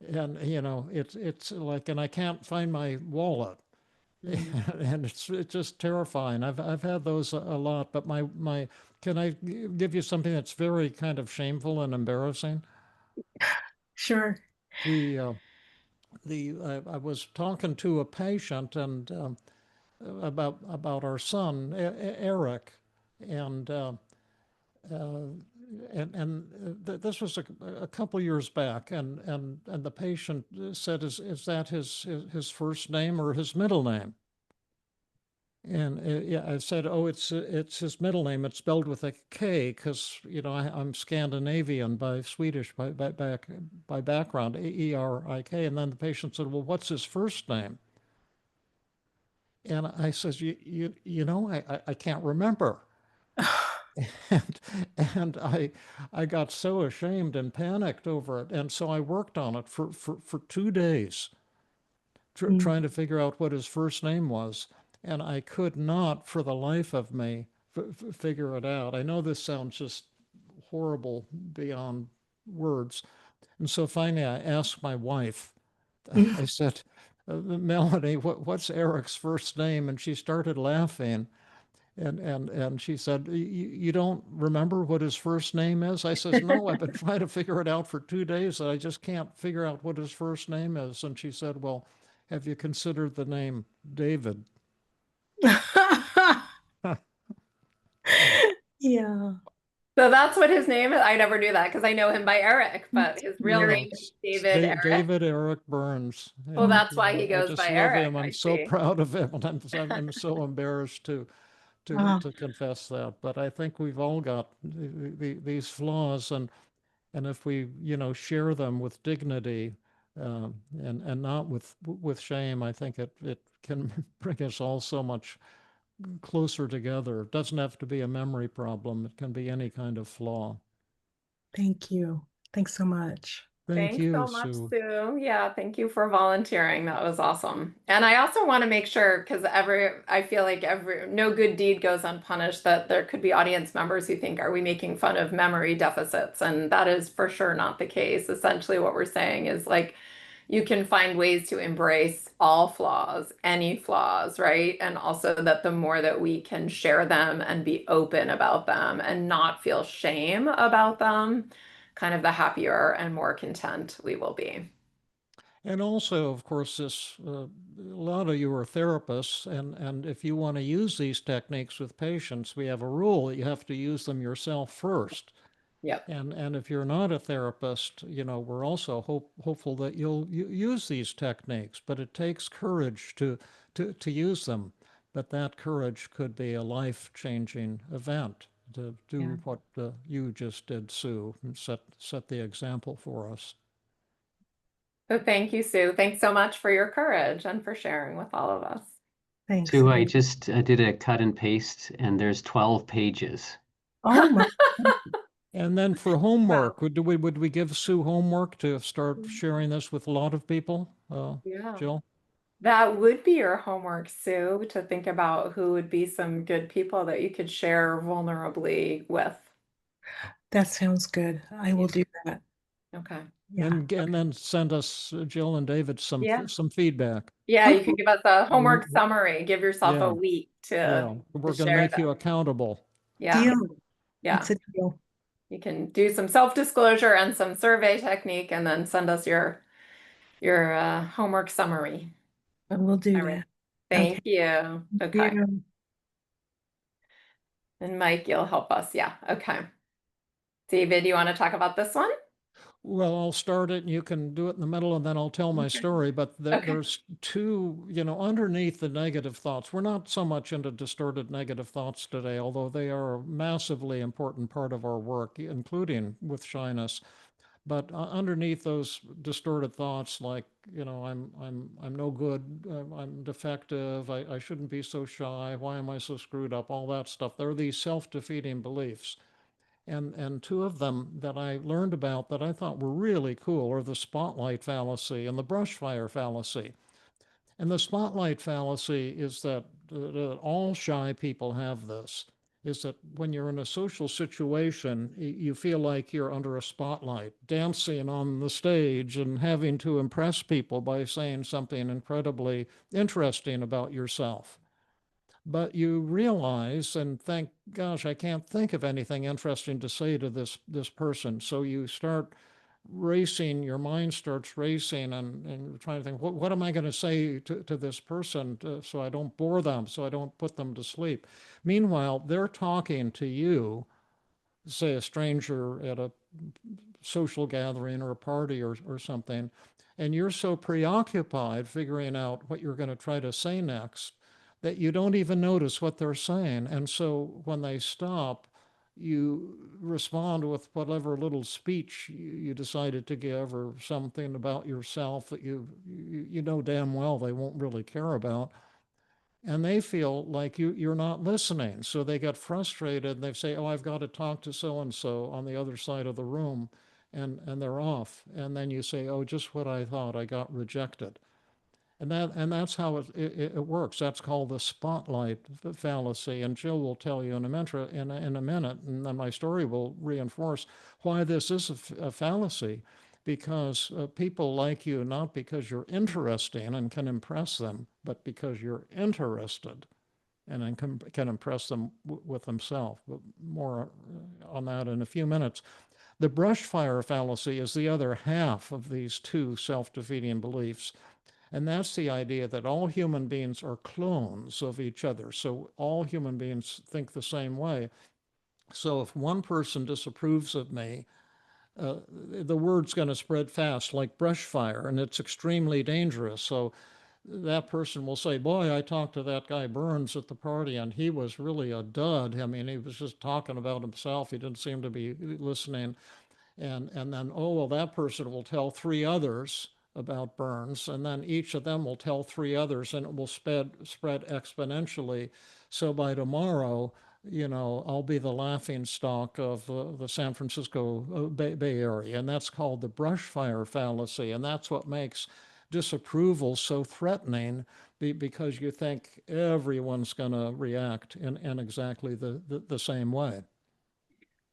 And it's like, and I can't find my wallet. Mm. And it's just terrifying. I've had those a lot, but my can I give you something that's very kind of shameful and embarrassing? Sure. The I was talking to a patient and about our son Eric, and uh, this was a couple years back, and the patient said, "Is that his first name or his middle name?" And yeah, I said, "Oh, it's his middle name. It's spelled with a K because I'm Scandinavian by Swedish by background, Erik." And then the patient said, "Well, what's his first name?" And I says, I can't remember." And and I got so ashamed and panicked over it, and so I worked on it for 2 days, Mm. trying to figure out what his first name was, and I could not, for the life of me, figure it out. I know this sounds just horrible beyond words, and so finally I asked my wife. I said, "Melanie, what's Eric's first name?" And she started laughing. And she said, You don't remember what his first name is?" I says, "No, I've been trying to figure it out for 2 days, and I just can't figure out what his first name is." And she said, "Well, have you considered the name David?" Yeah. So that's what his name is. I never knew that because I know him by Eric, but his real Yeah, name is David Eric. David Eric Burns. Well, And that's why he I goes just by love Eric, him. I'm I so see. proud of him, and I'm so embarrassed to confess that. But I think we've all got these flaws, and if we share them with dignity, and not with shame, I think it can bring us all so much closer together. It doesn't have to be a memory problem. It can be any kind of flaw. Thank you. Thanks so much. Thank Thanks you, so much, Sue. Sue. Yeah, thank you for volunteering. That was awesome. And I also want to make sure, because I feel like no good deed goes unpunished, that there could be audience members who think, are we making fun of memory deficits? And that is for sure not the case. Essentially, what we're saying is like, you can find ways to embrace all flaws, any flaws, right? And also that the more that we can share them and be open about them and not feel shame about them, kind of the happier and more content we will be. And also, of course, a lot of you are therapists, and if you want to use these techniques with patients, we have a rule that you have to use them yourself first. Yep. And if you're not a therapist, we're also hopeful that you'll use these techniques, but it takes courage to use them. But that courage could be a life-changing event to Yeah. do what you just did, Sue, and set the example for us. So thank you, Sue. Thanks so much for your courage and for sharing with all of us. Thanks. Sue, I just did a cut and paste, and there's 12 pages. Oh my. And then for Wow. homework, would we give Sue homework to start sharing this with a lot of people, Yeah. Jill? That would be your homework, Sue, to think about who would be some good people that you could share vulnerably with. That sounds good. I will Yeah. do that. Okay. Yeah. And then send us, Jill and David, Yeah. some feedback. Yeah, you Okay. could give us a homework W- summary. Give yourself a Yeah, week yeah. to We're going to share make you them. accountable. Yeah. Deal. Yeah. It's a deal. You can do some self-disclosure and some survey technique and then send us your homework summary. I will do All right. that. Okay. Thank you. Okay. Yeah. And Mike, you'll help us. Yeah. Okay. David, you want to talk about this one? Well, I'll start it and you can do it in the middle and then I'll tell my Okay. story. But Okay. there's two, underneath the negative thoughts. We're not so much into distorted negative thoughts today, although they are a massively important part of our work, including with shyness. But underneath those distorted thoughts, like, I'm no good, I'm defective, I shouldn't be so shy, why am I so screwed up, all that stuff. There are these self-defeating beliefs. And two of them that I learned about that I thought were really cool are the spotlight fallacy and the brush fire fallacy. And the spotlight fallacy is that all shy people have this, is that when you're in a social situation, you feel like you're under a spotlight, dancing on the stage and having to impress people by saying something incredibly interesting about yourself. But you realize and think, gosh, I can't think of anything interesting to say to this person. So you start racing, your mind starts racing and trying to think, what am I going to say to this person so I don't bore them, so I don't put them to sleep. Meanwhile, they're talking to you, say a stranger at a social gathering or a party or something, and you're so preoccupied figuring out what you're going to try to say next that you don't even notice what they're saying. And so when they stop, you respond with whatever little speech you decided to give or something about yourself that you know damn well they won't really care about. And they feel like you're not listening. So they get frustrated and they say, oh, I've got to talk to so and so on the other side of the room. And they're off. And then you say, oh, just what I thought, I got rejected. And that's how it works. That's called the spotlight fallacy. And Jill will tell you in a minute, and then my story will reinforce why this is a fallacy. Because people like you not because you're interesting and can impress them, but because you're interested and can impress them with themselves. But more on that in a few minutes. The brush fire fallacy is the other half of these two self-defeating beliefs. And that's the idea that all human beings are clones of each other. So all human beings think the same way. So if one person disapproves of me, the word's going to spread fast like brush fire, and it's extremely dangerous. So that person will say, boy, I talked to that guy Burns at the party, and he was really a dud. I mean, he was just talking about himself. He didn't seem to be listening. And then, oh, well, that person will tell three others about Burns, and then each of them will tell three others, and it will spread exponentially. So by tomorrow, I'll be the laughing stock of the San Francisco Bay Area, and that's called the brush fire fallacy, and that's what makes disapproval so threatening because you think everyone's going to react in exactly the same way.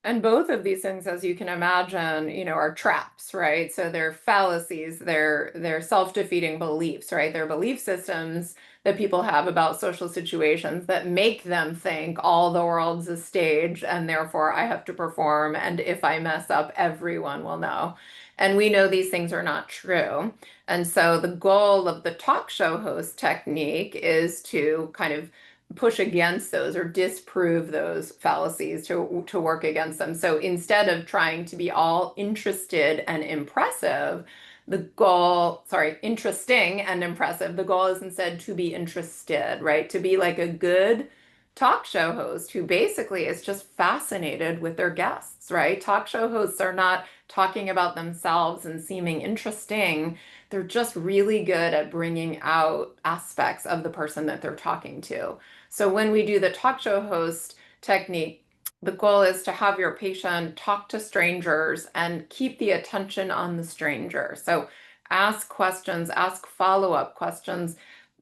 And both of these things, as you can imagine, are traps, right? So they're fallacies, they're self-defeating beliefs, right? They're belief systems that people have about social situations that make them think all the world's a stage and therefore I have to perform. And if I mess up, everyone will know. And we know these things are not true. And so the goal of the talk show host technique is to kind of push against those or disprove those fallacies to work against them. So instead of trying to be all interested and impressive, the goal, sorry, interesting and impressive, the goal is instead to be interested, right? To be like a good talk show host who basically is just fascinated with their guests, right? Talk show hosts are not talking about themselves and seeming interesting. They're just really good at bringing out aspects of the person that they're talking to. So when we do the talk show host technique, the goal is to have your patient talk to strangers and keep the attention on the stranger. So ask questions, ask follow-up questions,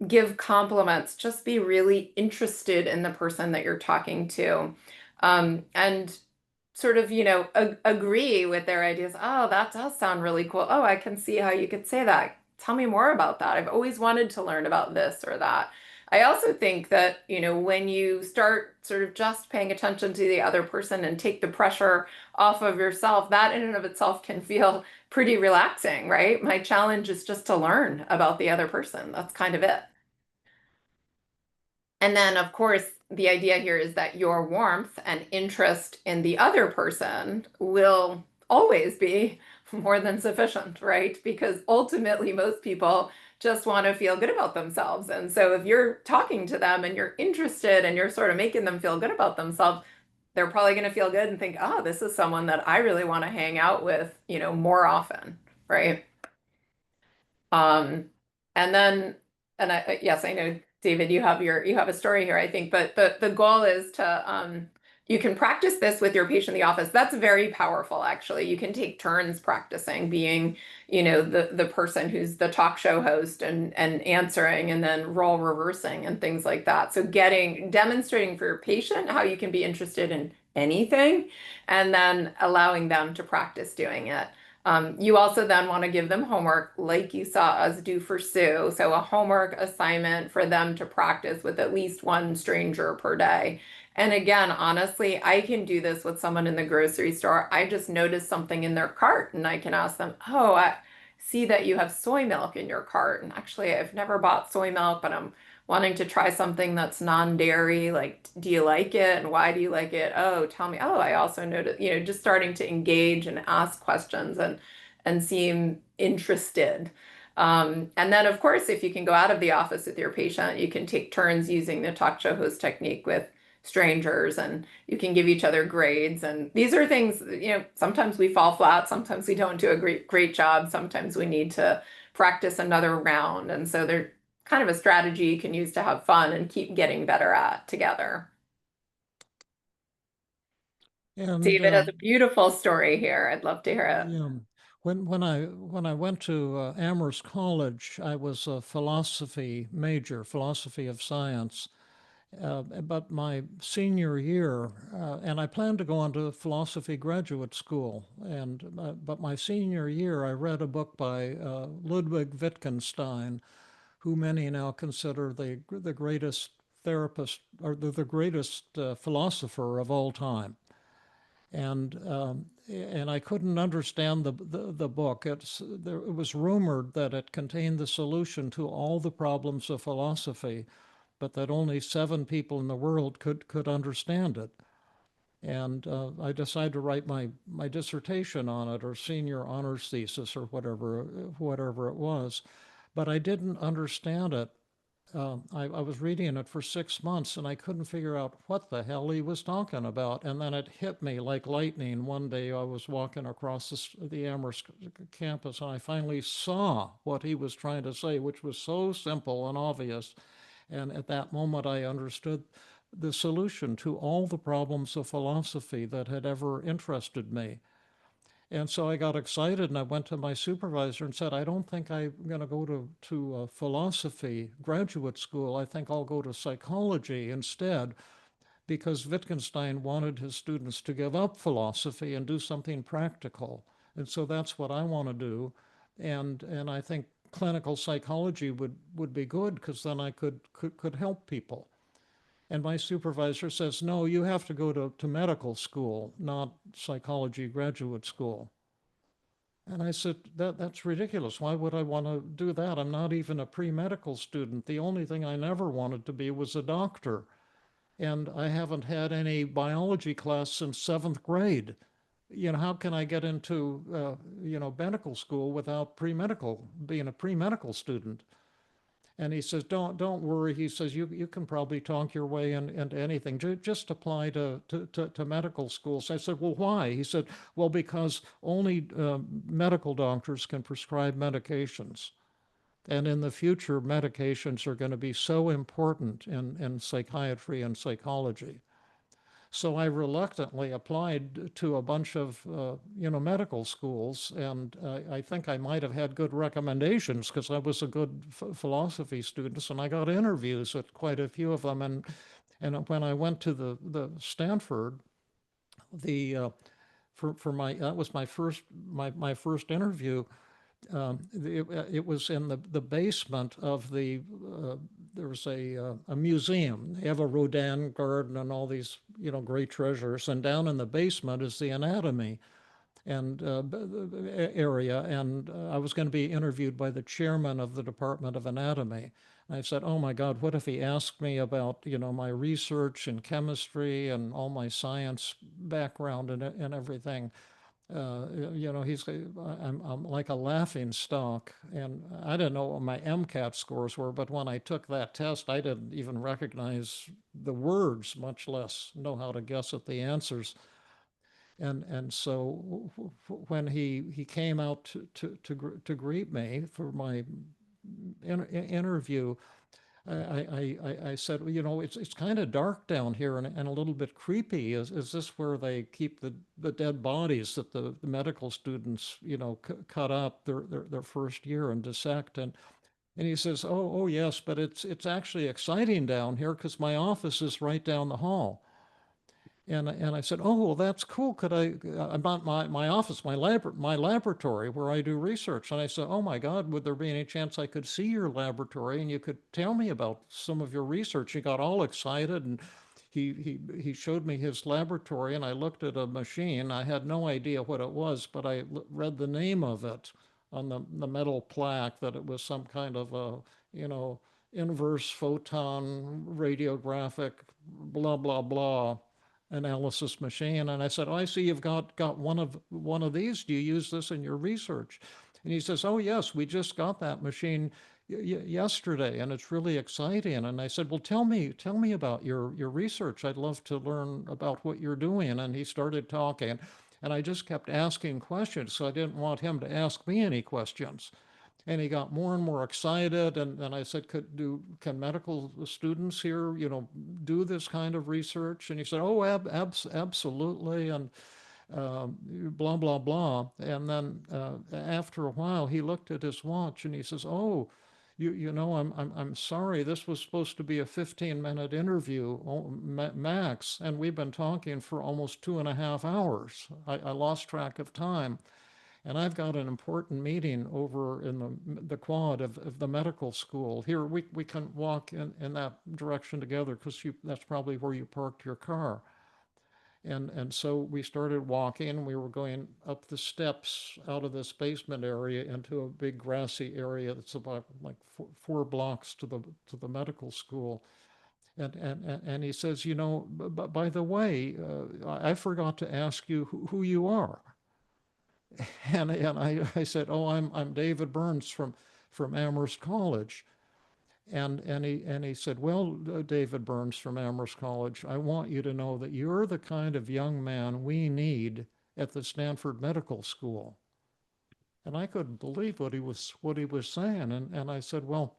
give compliments, just be really interested in the person that you're talking to. And sort of, agree with their ideas. Oh, that does sound really cool. Oh, I can see how you could say that. Tell me more about that. I've always wanted to learn about this or that. I also think that, when you start sort of just paying attention to the other person and take the pressure off of yourself, that in and of itself can feel pretty relaxing, right? My challenge is just to learn about the other person. That's kind of it. And then, of course, the idea here is that your warmth and interest in the other person will always be more than sufficient, right? Because ultimately, most people just want to feel good about themselves. And so if you're talking to them and you're interested and you're sort of making them feel good about themselves, they're probably going to feel good and think, oh, this is someone that I really want to hang out with, more often, right? Um, and then, yes, I know, David, you have a story here, I think, but the goal is to, You can practice this with your patient in the office. That's very powerful, actually. You can take turns practicing being, the person who's the talk show host and answering and then role reversing and things like that. So demonstrating for your patient how you can be interested in anything and then allowing them to practice doing it. You also then want to give them homework like you saw us do for Sue. So a homework assignment for them to practice with at least one stranger per day. And again, honestly, I can do this with someone in the grocery store. I just noticed something in their cart and I can ask them, oh, I see that you have soy milk in your cart. And actually, I've never bought soy milk, but I'm wanting to try something that's non-dairy. Like, do you like it? And why do you like it? Oh, tell me. Oh, I also noticed, just starting to engage and ask questions and seem interested. And then, of course, if you can go out of the office with your patient, you can take turns using the talk show host technique with strangers and you can give each other grades. And these are things, sometimes we fall flat, sometimes we don't do a great job, sometimes we need to practice another round. And so they're kind of a strategy you can use to have fun and keep getting better at together. And David has a beautiful story here. I'd love to hear it. yeah, when I went to Amherst College, I was a philosophy major, philosophy of science. But my senior year, and I planned to go on to philosophy graduate school, but my senior year, I read a book by Ludwig Wittgenstein, who many now consider the greatest therapist or the greatest philosopher of all time. And I couldn't understand the book. It was rumored that it contained the solution to all the problems of philosophy, but that only 7 people in the world could understand it. And I decided to write my dissertation on it, or senior honors thesis, or whatever it was. But I didn't understand it. I was reading it for 6 months and I couldn't figure out what the hell he was talking about. And then it hit me like lightning. One day I was walking across the Amherst campus and I finally saw what he was trying to say, which was so simple and obvious. And at that moment, I understood the solution to all the problems of philosophy that had ever interested me. And so I got excited and I went to my supervisor and said, I don't think I'm going to go to philosophy graduate school. I think I'll go to psychology instead, because Wittgenstein wanted his students to give up philosophy and do something practical. And so that's what I want to do. And I think clinical psychology would be good because then I could help people. And my supervisor says, no, you have to go to medical school, not psychology graduate school. And I said, that's ridiculous. Why would I want to do that? I'm not even a pre-medical student. The only thing I never wanted to be was a doctor. And I haven't had any biology class since 7th grade. How can I get into, medical school without being a pre-medical student? And he says, don't worry. He says, you can probably talk your way into anything. Just apply to medical school. So I said, well, why? He said, well, because only medical doctors can prescribe medications. And in the future, medications are going to be so important in psychiatry and psychology. So I reluctantly applied to a bunch of, medical schools, and I think I might have had good recommendations because I was a good philosophy student, and I got interviews at quite a few of them. And when I went to the Stanford, the for my that was my first interview. It was in the basement of there was a museum. They have a Rodin garden and all these great treasures, and down in the basement is the anatomy and area. And I was going to be interviewed by the chairman of the Department of Anatomy. I said, "Oh my God, what if he asked me about my research in chemistry and all my science background and everything?" I'm like a laughing stock. And I didn't know what my MCAT scores were, but when I took that test, I didn't even recognize the words, much less know how to guess at the answers. And so when he came out to greet me for my interview, I said, well, you know, it's kind of dark down here and a little bit creepy. Is this where they keep the dead bodies that the medical students, you know, cut up their first year and dissect? And he says, oh yes, but it's actually exciting down here because my office is right down the hall. And I said, oh, well, that's cool. Could about my office, my laboratory where I do research. And I said, oh my God, would there be any chance I could see your laboratory and you could tell me about some of your research? He got all excited and he showed me his laboratory and I looked at a machine. I had no idea what it was, but I read the name of it on the metal plaque that it was some kind of a, you know, inverse photon radiographic, blah, blah, blah analysis machine. And I said, oh, I see you've got one of these. Do you use this in your research? And he says, oh, yes, we just got that machine yesterday and it's really exciting. And I said, well, tell me about your research. I'd love to learn about what you're doing. And he started talking and I just kept asking questions. So I didn't want him to ask me any questions. And he got more and more excited. And I said, can medical students here, you know, do this kind of research? And he said, oh, absolutely. And blah, blah, blah. And then after a while, he looked at his watch and he says, oh, you know, I'm sorry. This was supposed to be a 15-minute interview max. And we've been talking for almost 2.5 hours. I lost track of time. And I've got an important meeting over in the quad of the medical school. Here, we can walk in that direction together because that's probably where you parked your car. And so we started walking. We were going up the steps out of this basement area into a big grassy area that's about like four blocks to the medical school. And he says, you know, by the way, I forgot to ask you who you are. And I said, oh, I'm David Burns from Amherst College. And he said, well, David Burns from Amherst College, I want you to know that you're the kind of young man we need at the Stanford Medical School. And I couldn't believe what he was saying. And I said, well,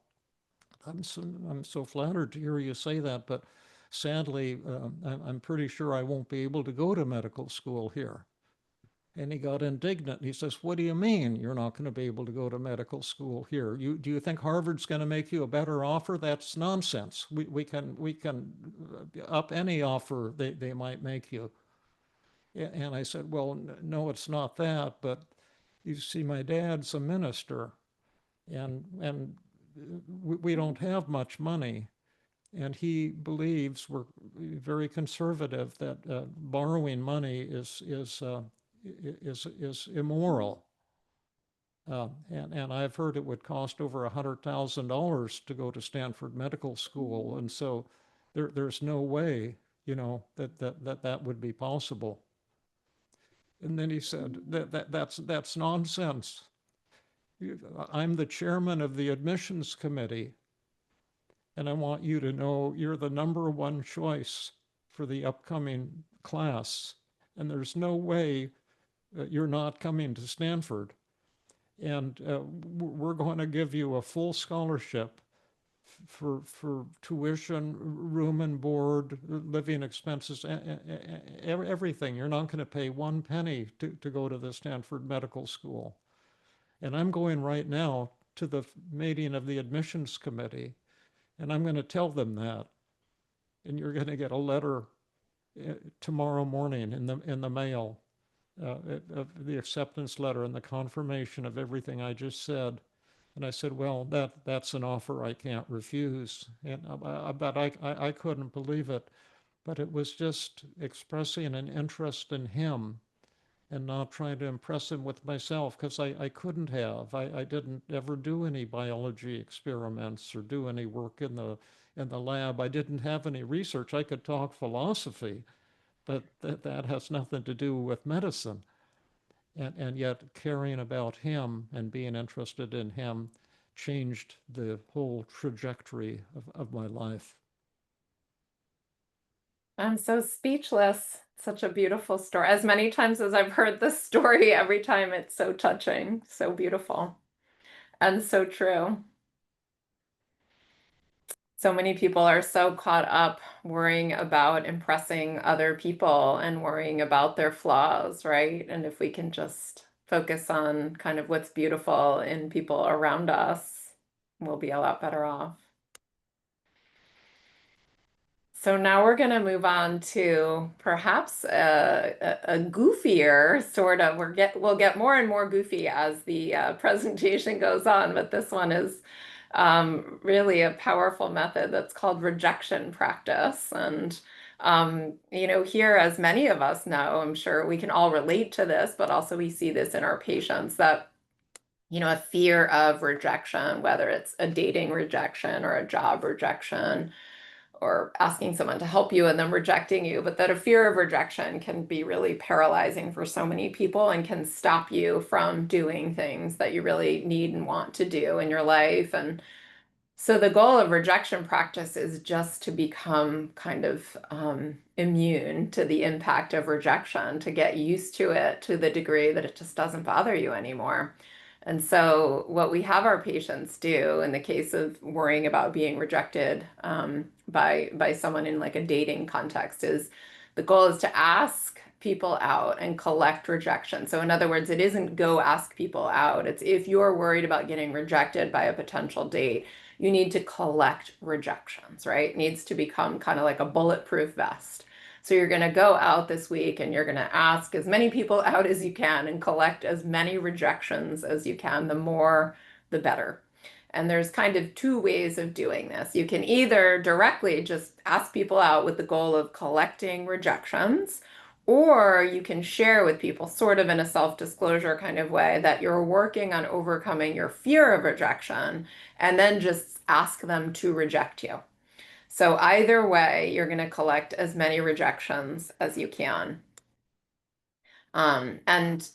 I'm so flattered to hear you say that, but sadly, I'm pretty sure I won't be able to go to medical school here. And he got indignant. He says, what do you mean you're not going to be able to go to medical school here? Do you think Harvard's going to make you a better offer? That's nonsense. We can up any offer they might make you. And I said, well, no, it's not that. But you see, my dad's a minister and we don't have much money. And he believes we're very conservative that borrowing money is immoral. And I've heard it would cost over $100,000 to go to Stanford Medical School. And so there's no way, you know, that would be possible. And then he said, that's nonsense. I'm the chairman of the admissions committee. And I want you to know you're the #1 choice for the upcoming class. And there's no way you're not coming to Stanford. And we're going to give you a full scholarship for tuition, room and board, living expenses, everything. You're not going to pay 1 penny to go to the Stanford Medical School. And I'm going right now to the meeting of the admissions committee, and I'm going to tell them that. And you're going to get a letter tomorrow morning in the mail. Of the acceptance letter and the confirmation of everything I just said. And I said, well, that's an offer I can't refuse. And but I couldn't believe it. But it was just expressing an interest in him and not trying to impress him with myself, because I couldn't have. I didn't ever do any biology experiments or do any work in the lab. I didn't have any research. I could talk philosophy, but that has nothing to do with medicine. And yet caring about him and being interested in him changed the whole trajectory of my life. I'm so speechless. Such a beautiful story. As many times as I've heard this story, every time it's so touching, so beautiful, and so true. So many people are so caught up worrying about impressing other people and worrying about their flaws, right? And if we can just focus on kind of what's beautiful in people around us, we'll be a lot better off. So now we're going to move on to perhaps a goofier sort of, we'll get more and more goofy as the presentation goes on, but this one is really a powerful method that's called rejection practice. And, you know, here, as many of us know, I'm sure we can all relate to this, but also we see this in our patients that, you know, a fear of rejection, whether it's a dating rejection or a job rejection, or asking someone to help you and them rejecting you, but that a fear of rejection can be really paralyzing for so many people and can stop you from doing things that you really need and want to do in your life. And so the goal of rejection practice is just to become kind of immune to the impact of rejection, to get used to it to the degree that it just doesn't bother you anymore. And so what we have our patients do in the case of worrying about being rejected by someone in like a dating context is the goal is to ask people out and collect rejection. So in other words, it isn't go ask people out. It's if you're worried about getting rejected by a potential date, you need to collect rejections, right? It needs to become kind of like a bulletproof vest. So you're going to go out this week and you're going to ask as many people out as you can and collect as many rejections as you can. The more, the better. And there's kind of two ways of doing this. You can either directly just ask people out with the goal of collecting rejections, or you can share with people sort of in a self-disclosure kind of way that you're working on overcoming your fear of rejection and then just ask them to reject you. So either way, you're going to collect as many rejections as you can. And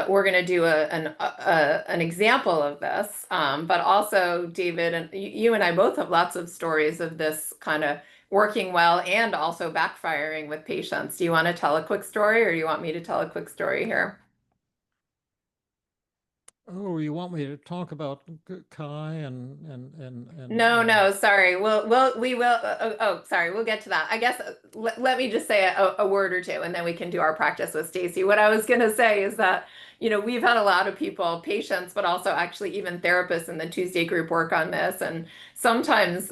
we're going to do an example of this, but also David, and you and I both have lots of stories of this kind of working well and also backfiring with patients. Do you want to tell a quick story, or do you want me to tell a quick story here? Oh, you want me to talk about Kai No, sorry. We will. Sorry. We'll get to that. I guess let me just say a word or two, and then we can do our practice with Stacy. What I was going to say is that, you know, we've had a lot of people, patients, but also actually even therapists in the Tuesday group work on this. And sometimes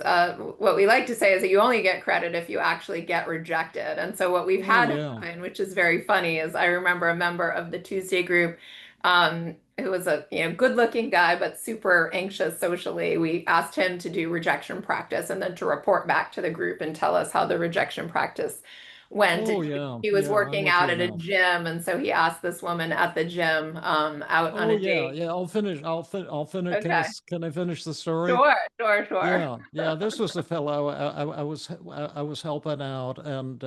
what we like to say is that you only get credit if you actually get rejected. And so what we've had happen, which is very funny, is I remember a member of the Tuesday group who was a good-looking guy but super anxious socially. We asked him to do rejection practice and then to report back to the group and tell us how the rejection practice went. Oh, yeah. He was Yeah, working out at a gym, and so he asked this woman at the gym out on a date. Yeah. I'll finish. Okay. Can I finish the story? Sure. Yeah. This was the fellow I was helping out, and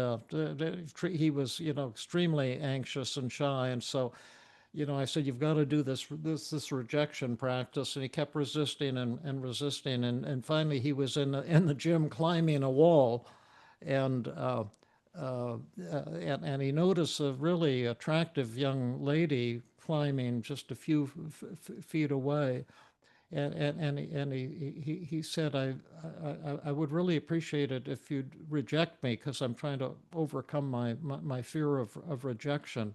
he was, you know, extremely anxious and shy, and so, you know, I said, you've got to do this rejection practice. And he kept resisting and resisting. And finally he was in the gym climbing a wall, and and he noticed a really attractive young lady climbing just a few feet away. And he said, I would really appreciate it if you'd reject me, because I'm trying to overcome my fear of rejection.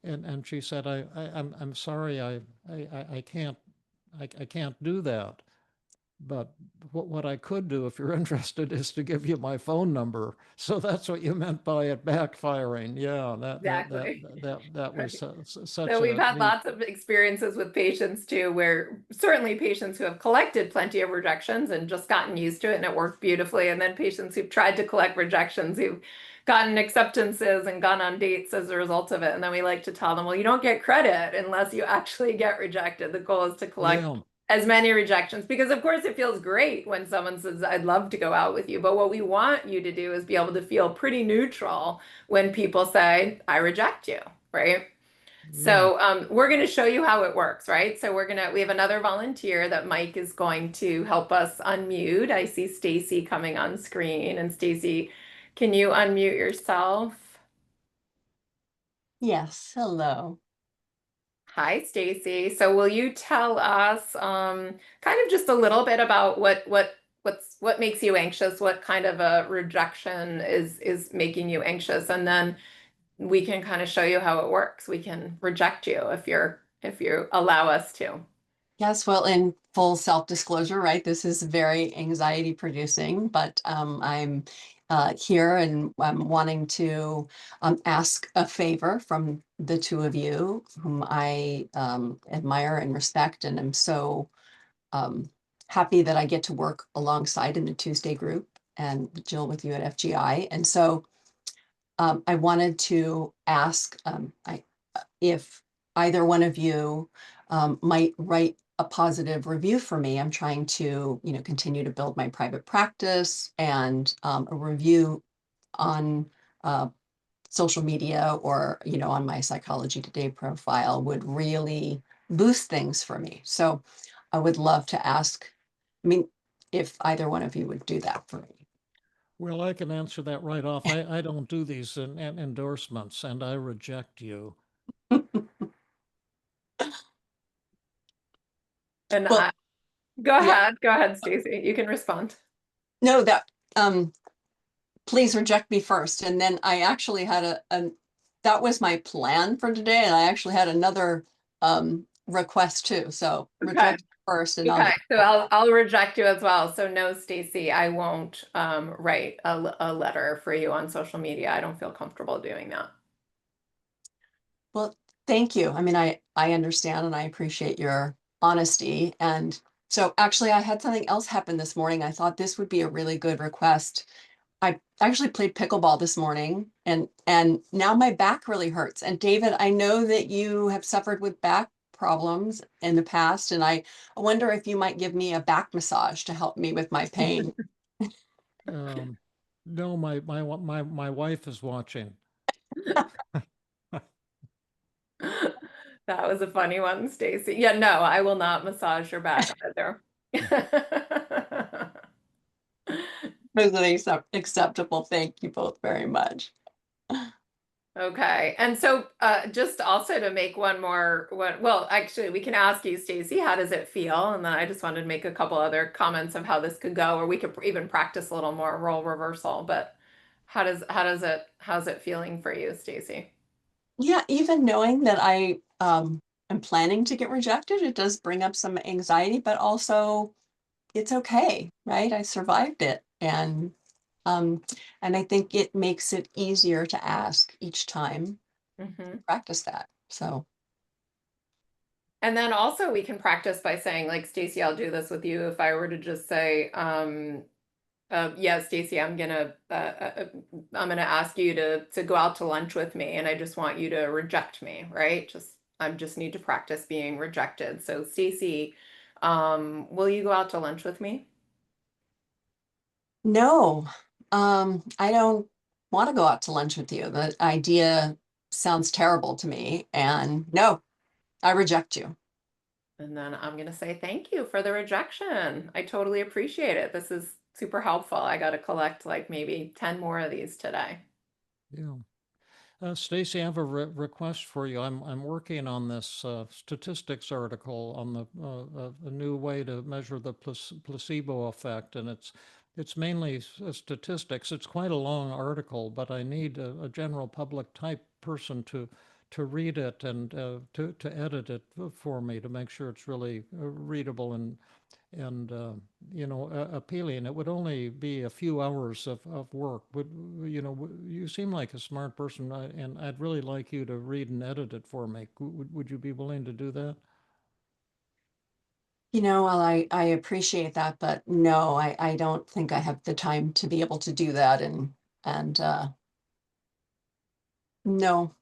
And she said, I'm sorry, I can't do that. But what I could do, if you're interested, is to give you my phone number. So that's what you meant by it backfiring. Yeah, Exactly. that was such So we've a had neat. lots of experiences with patients too, where certainly patients who have collected plenty of rejections and just gotten used to it and it worked beautifully. And then patients who've tried to collect rejections, who've gotten acceptances and gone on dates as a result of it. And then we like to tell them, well, you don't get credit unless you actually get rejected. The goal is to collect Yeah, as many rejections, because of course it feels great when someone says, I'd love to go out with you. But what we want you to do is be able to feel pretty neutral when people say, I reject you, right? yeah. So we're going to show you how it works, right? So we have another volunteer that Mike is going to help us unmute. I see Stacy coming on screen, and Stacy, can you unmute yourself? Yes, hello. Hi, Stacy. So will you tell us kind of just a little bit about what what makes you anxious? What kind of a rejection is making you anxious? And then we can kind of show you how it works. We can reject you if you allow us to. Yes, well, in full self-disclosure, right? This is very anxiety producing, but I'm here and I'm wanting to ask a favor from the two of you, whom I admire and respect, and I'm so happy that I get to work alongside in the Tuesday group and Jill with you at FGI. And so I wanted to ask if either one of you might write a positive review for me. I'm trying to, continue to build my private practice, and a review on social media or, on my Psychology Today profile would really boost things for me. So I would love to ask, if either one of you would do that for me. Well, I can answer that right off. I don't do these endorsements, and I reject you. And Well, go yeah. ahead, Stacy. You can respond. No, please reject me first. And then I actually had that was my plan for today. And I actually had another request too. So Okay. reject first and Okay, so I'll reject you as well. So no, Stacy, I won't write a letter for you on social media. I don't feel comfortable doing that. Well, thank you. I understand and I appreciate your honesty. And so actually I had something else happen this morning. I thought this would be a really good request. I actually played pickleball this morning, and now my back really hurts. And David, I know that you have suffered with back problems in the past, and I wonder if you might give me a back massage to help me with my pain. No, my wife is watching. That was a funny one, Stacy. Yeah, no, I will not massage your back either. Totally acceptable. Thank you both very much. Okay, and so just also to make well, actually, we can ask you, Stacy, how does it feel? And then I just wanted to make a couple other comments of how this could go, or we could even practice a little more role reversal. But how's it feeling for you, Stacy? Yeah, even knowing that I am planning to get rejected, it does bring up some anxiety, but also it's okay, right? I survived it. Um, and I think it makes it easier to ask each time, Hmm. practice that. So And then also we can practice by saying, like, Stacy, I'll do this with you. If I were to just say, yeah, Stacy, I'm gonna ask you to go out to lunch with me, and I just want you to reject me, right? I just need to practice being rejected. So, Stacy, will you go out to lunch with me? no, I don't want to go out to lunch with you. The idea sounds terrible to me. And no, I reject you. And then I'm gonna say thank you for the rejection. I totally appreciate it. This is super helpful. I got to collect like maybe 10 more of these today. Yeah. Stacy, I have a request for you. I'm working on this statistics article on a new way to measure the placebo effect, and it's mainly statistics. It's quite a long article, but I need a general public type person to read it and to edit it for me to make sure it's really readable and appealing. It would only be a few hours of work. You seem like a smart person, and I'd really like you to read and edit it for me. Would you be willing to do that? Well, I appreciate that, but no, I don't think I have the time to be able to do that. And no,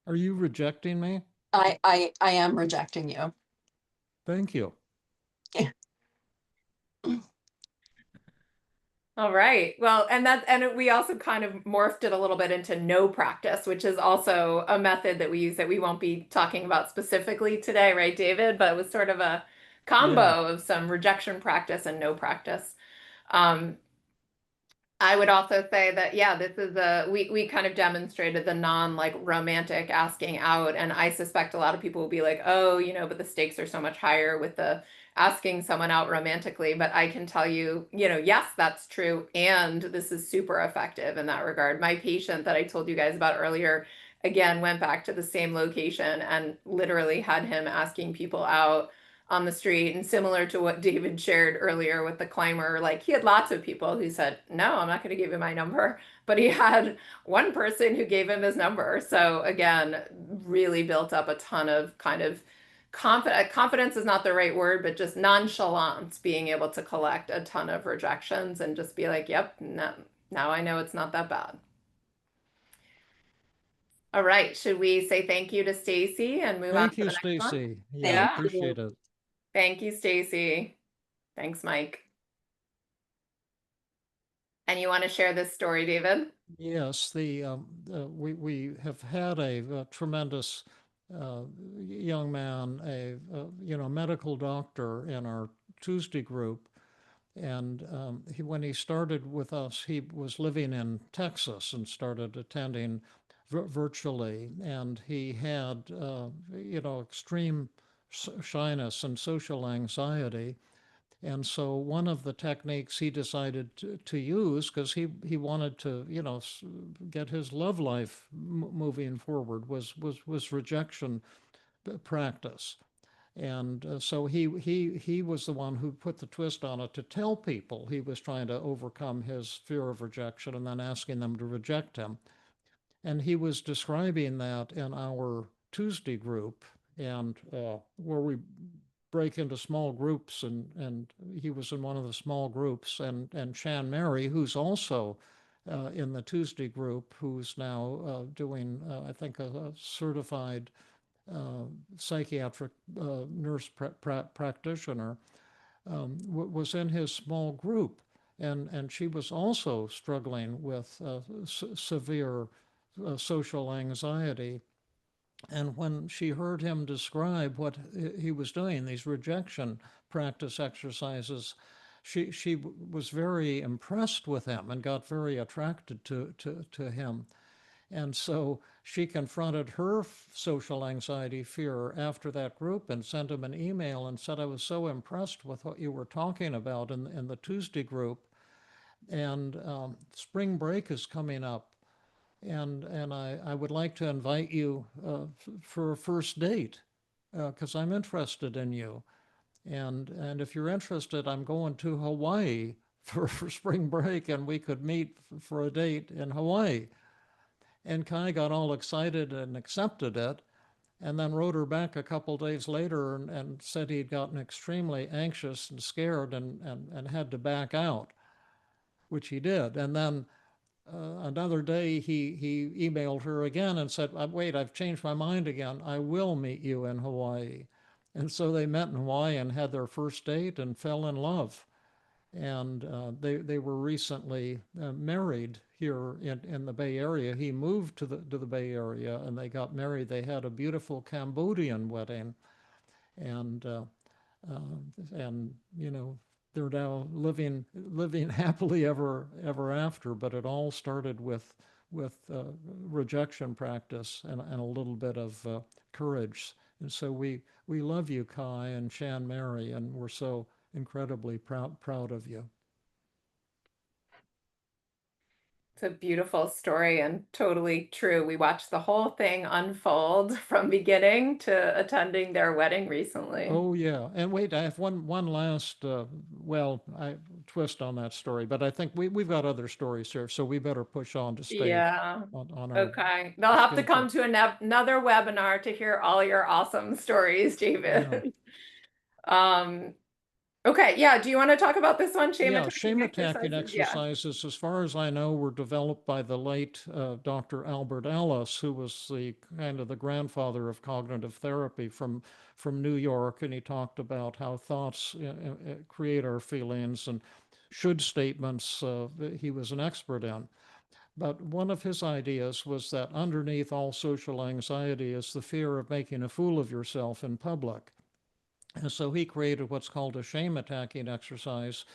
Are you rejecting me? I am rejecting you. Thank you. All right. Well, and we also kind of morphed it a little bit into no practice, which is also a method that we use that we won't be talking about specifically today, right, David? But it was sort of a combo Yeah. of some rejection practice and no practice. Um, I would also say that, yeah, this is we kind of demonstrated the non like romantic asking out. And I suspect a lot of people will be like, oh, but the stakes are so much higher with the asking someone out romantically. But I can tell you, yes, that's true. And this is super effective in that regard. My patient that I told you guys about earlier, again, went back to the same location and literally had him asking people out on the street. And similar to what David shared earlier with the climber, like he had lots of people who said, no, I'm not going to give you my number. But he had one person who gave him his number. So again, really built up a ton of kind of confidence is not the right word, but just nonchalance, being able to collect a ton of rejections and just be like, yep, no, now I know it's not that bad. All right. Should we say thank you to Stacy and move on Thank to you, the next one? Stacy. Yeah, Thank Yeah. appreciate you. it. Thank you, Stacy. Thanks, Mike. And you want to share this story, David? Yes, we have had a tremendous young man, a medical doctor in our Tuesday group, and when he started with us, he was living in Texas and started attending virtually, and he had extreme shyness and social anxiety. And so one of the techniques he decided to use, because he wanted to, get his love life moving forward, was rejection practice. And so he was the one who put the twist on it to tell people he was trying to overcome his fear of rejection and then asking them to reject him. And he was describing that in our Tuesday group, and where we break into small groups, and he was in one of the small groups, and Shan Mary, who's also in the Tuesday group, who's now doing, I think, a certified psychiatric nurse practitioner, was in his small group, and she was also struggling with severe social anxiety. And when she heard him describe what he was doing, these rejection practice exercises, she was very impressed with him and got very attracted to him. And so she confronted her social anxiety fear after that group and sent him an email and said, I was so impressed with what you were talking about in the Tuesday group. And spring break is coming up. And I would like to invite you for a first date because I'm interested in you. And if you're interested, I'm going to Hawaii for spring break, and we could meet for a date in Hawaii. And Kai got all excited and accepted it, and then wrote her back a couple days later and said he'd gotten extremely anxious and scared and had to back out, which he did. And then another day he emailed her again and said, wait, I've changed my mind again. I will meet you in Hawaii. And so they met in Hawaii and had their first date and fell in love. And they were recently married here in the Bay Area. He moved to the Bay Area and they got married. They had a beautiful Cambodian wedding, and uh, and they're now living happily ever after. But it all started with rejection practice and a little bit of courage. And so we love you, Kai and Shan Mary, and we're so incredibly proud of you. It's a beautiful story and totally true. We watched the whole thing unfold from beginning to attending their wedding recently. Oh yeah, and wait, I have one last I twist on that story, but I think we've got other stories here, so we better push on to stay Yeah. on our Okay. They'll have to come schedule. to another webinar to hear all your awesome stories, David. Um, okay. Yeah. Do you want to talk about this one? Shame Yeah, attacking shame attacking exercises? Yeah. exercises, as far as I know, were developed by the late Dr. Albert Ellis, who was the kind of the grandfather of cognitive therapy from New York, and he talked about how thoughts create our feelings and should statements he was an expert in. But one of his ideas was that underneath all social anxiety is the fear of making a fool of yourself in public. And so he created what's called a shame attacking exercise,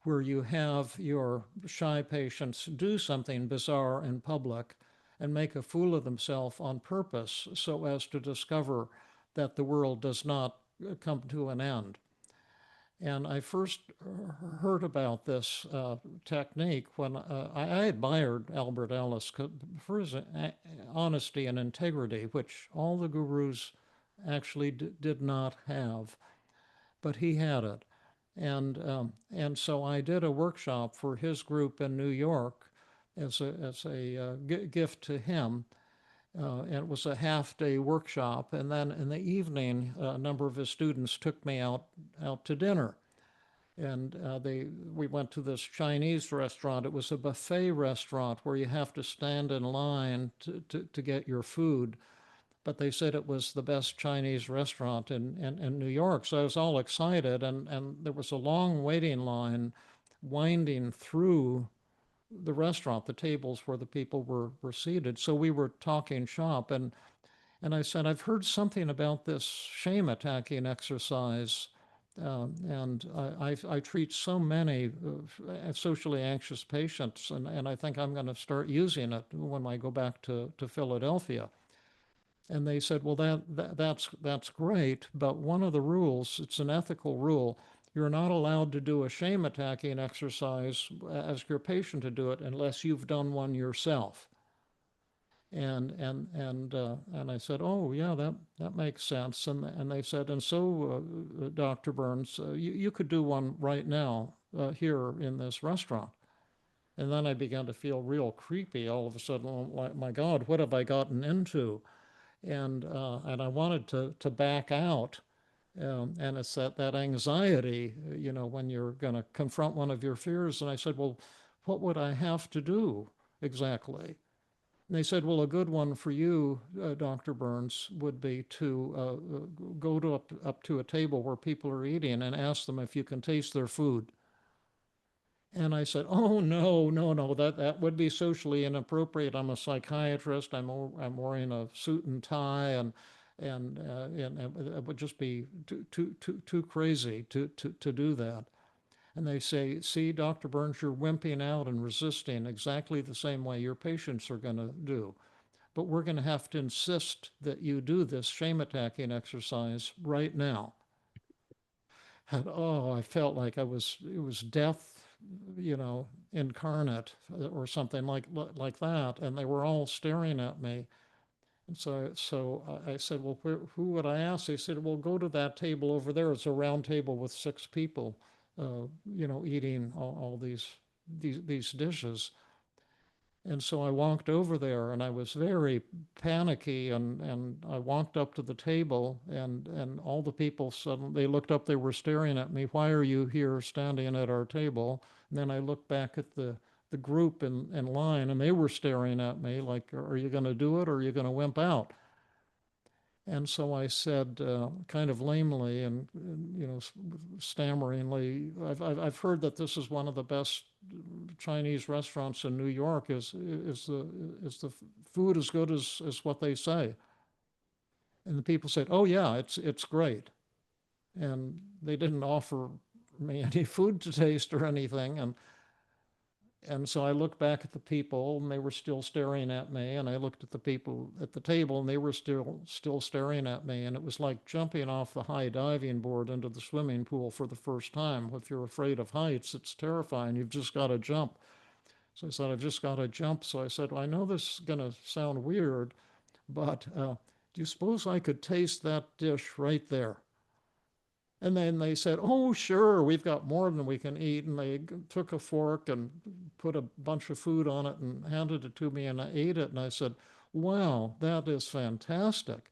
where you have your shy patients do something bizarre in public and make a fool of themselves on purpose so as to discover that the world does not come to an end. And I first heard about this technique when I admired Albert Ellis for his honesty and integrity, which all the gurus actually did not have, but he had it. And so I did a workshop for his group in New York as a gift to him. And it was a half-day workshop. And then in the evening, a number of his students took me out to dinner. And we went to this Chinese restaurant. It was a buffet restaurant where you have to stand in line to get your food. But they said it was the best Chinese restaurant in New York. So I was all excited. And there was a long waiting line winding through the restaurant, the tables where the people were seated. So we were talking shop, and I said, I've heard something about this shame attacking exercise, and I treat so many socially anxious patients, and I think I'm going to start using it when I go back to Philadelphia. And they said, well, that's great, but one of the rules, it's an ethical rule, you're not allowed to do a shame attacking exercise, ask your patient to do it unless you've done one yourself. And I said, oh yeah, that makes sense. And they said, and so Dr. Burns, you could do one right now here in this restaurant. And then I began to feel real creepy all of a sudden. Like, my God, what have I gotten into? And I wanted to back out. And it's that anxiety, when you're going to confront one of your fears. And I said, well, what would I have to do exactly? And they said, well, a good one for you, Dr. Burns, would be to go up to a table where people are eating and ask them if you can taste their food. And I said, oh, no, that would be socially inappropriate. I'm a psychiatrist. I'm wearing a suit and tie, and it would just be too crazy to do that. And they say, see, Dr. Burns, you're wimping out and resisting exactly the same way your patients are going to do. But we're going to have to insist that you do this shame attacking exercise right now. And I felt like it was death, incarnate or something like that. And they were all staring at me. And so I said, well, who would I ask? They said, well, go to that table over there. It's a round table with 6 people, eating all these dishes. And so I walked over there, and I was very panicky, and I walked up to the table, and all the people suddenly, they looked up, they were staring at me. Why are you here standing at our table? And then I looked back at the group in line, and they were staring at me like, are you going to do it, or are you going to wimp out? And so I said, kind of lamely and stammeringly, I've heard that this is one of the best Chinese restaurants in New York. Is the food as good as what they say? And the people said, oh yeah, it's great. And they didn't offer me any food to taste or anything. And so I looked back at the people, and they were still staring at me. And I looked at the people at the table, and they were still staring at me. And it was like jumping off the high diving board into the swimming pool for the first time. If you're afraid of heights, it's terrifying. You've just got to jump. So I said, I've just got to jump. So I said, well, I know this is going to sound weird, but do you suppose I could taste that dish right there? And then they said, oh, sure, we've got more than we can eat. And they took a fork and put a bunch of food on it and handed it to me, and I ate it. And I said, wow, that is fantastic.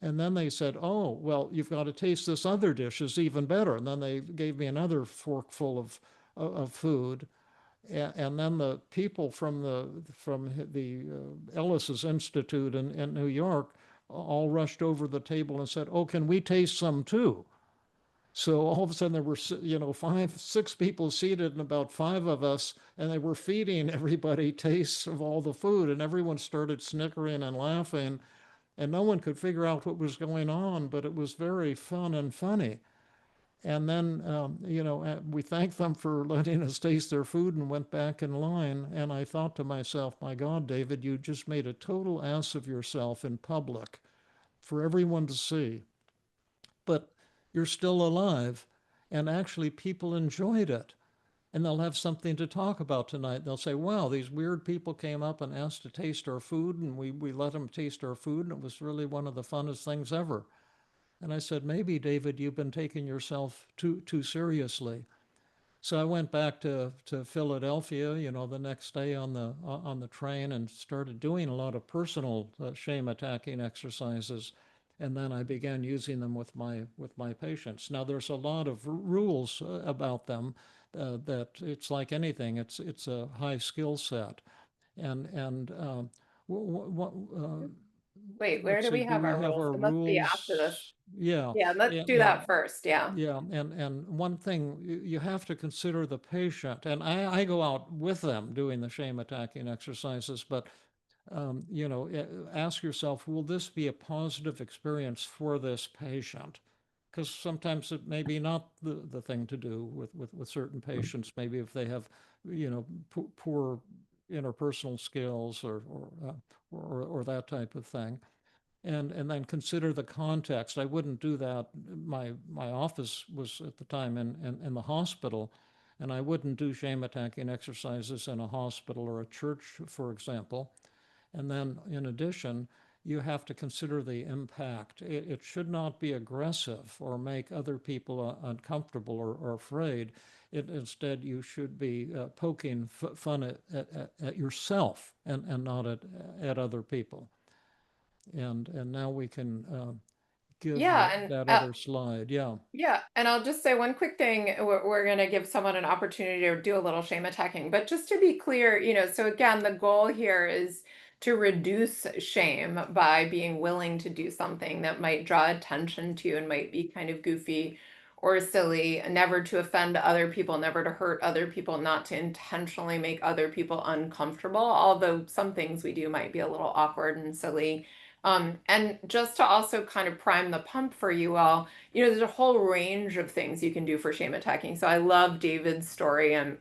And then they said, oh, well, you've got to taste this other dish, it's even better. And then they gave me another forkful of food. And then the people from the Ellis's Institute in New York all rushed over the table and said, oh, can we taste some too? So all of a sudden there were, 5, 6 people seated and about 5 of us, and they were feeding everybody tastes of all the food, and everyone started snickering and laughing, and no one could figure out what was going on, but it was very fun and funny. And then, we thanked them for letting us taste their food and went back in line. And I thought to myself, my God, David, you just made a total ass of yourself in public for everyone to see. But you're still alive. And actually, people enjoyed it. And they'll have something to talk about tonight. They'll say, wow, these weird people came up and asked to taste our food, and we let them taste our food, and it was really one of the funnest things ever. And I said, maybe, David, you've been taking yourself too seriously. So I went back to Philadelphia, the next day on the train and started doing a lot of personal shame attacking exercises. And then I began using them with my patients. Now there's a lot of rules about them that it's like anything. It's a high skill set. And Wait, where let's do see, we do have we our have rules? our It must be after this. rules? Yeah. Yeah, let's do that first. Yeah. Yeah, and one thing you have to consider the patient, and I go out with them doing the shame attacking exercises, but ask yourself, will this be a positive experience for this patient? Because sometimes it may be not the thing to do with certain patients. Maybe if they have, poor interpersonal skills or that type of thing. And then consider the context. I wouldn't do that. My office was at the time in the hospital, and I wouldn't do shame attacking exercises in a hospital or a church, for example. And then in addition, you have to consider the impact. It should not be aggressive or make other people uncomfortable or afraid. Instead, you should be poking fun at yourself and not at other people. And now we can give Yeah, and that other slide. Yeah. yeah, and I'll just say one quick thing. We're going to give someone an opportunity to do a little shame attacking, but just to be clear, so again, the goal here is to reduce shame by being willing to do something that might draw attention to you and might be kind of goofy or silly, never to offend other people, never to hurt other people, not to intentionally make other people uncomfortable, although some things we do might be a little awkward and silly. And just to also kind of prime the pump for you all, there's a whole range of things you can do for shame attacking. So I love David's story, and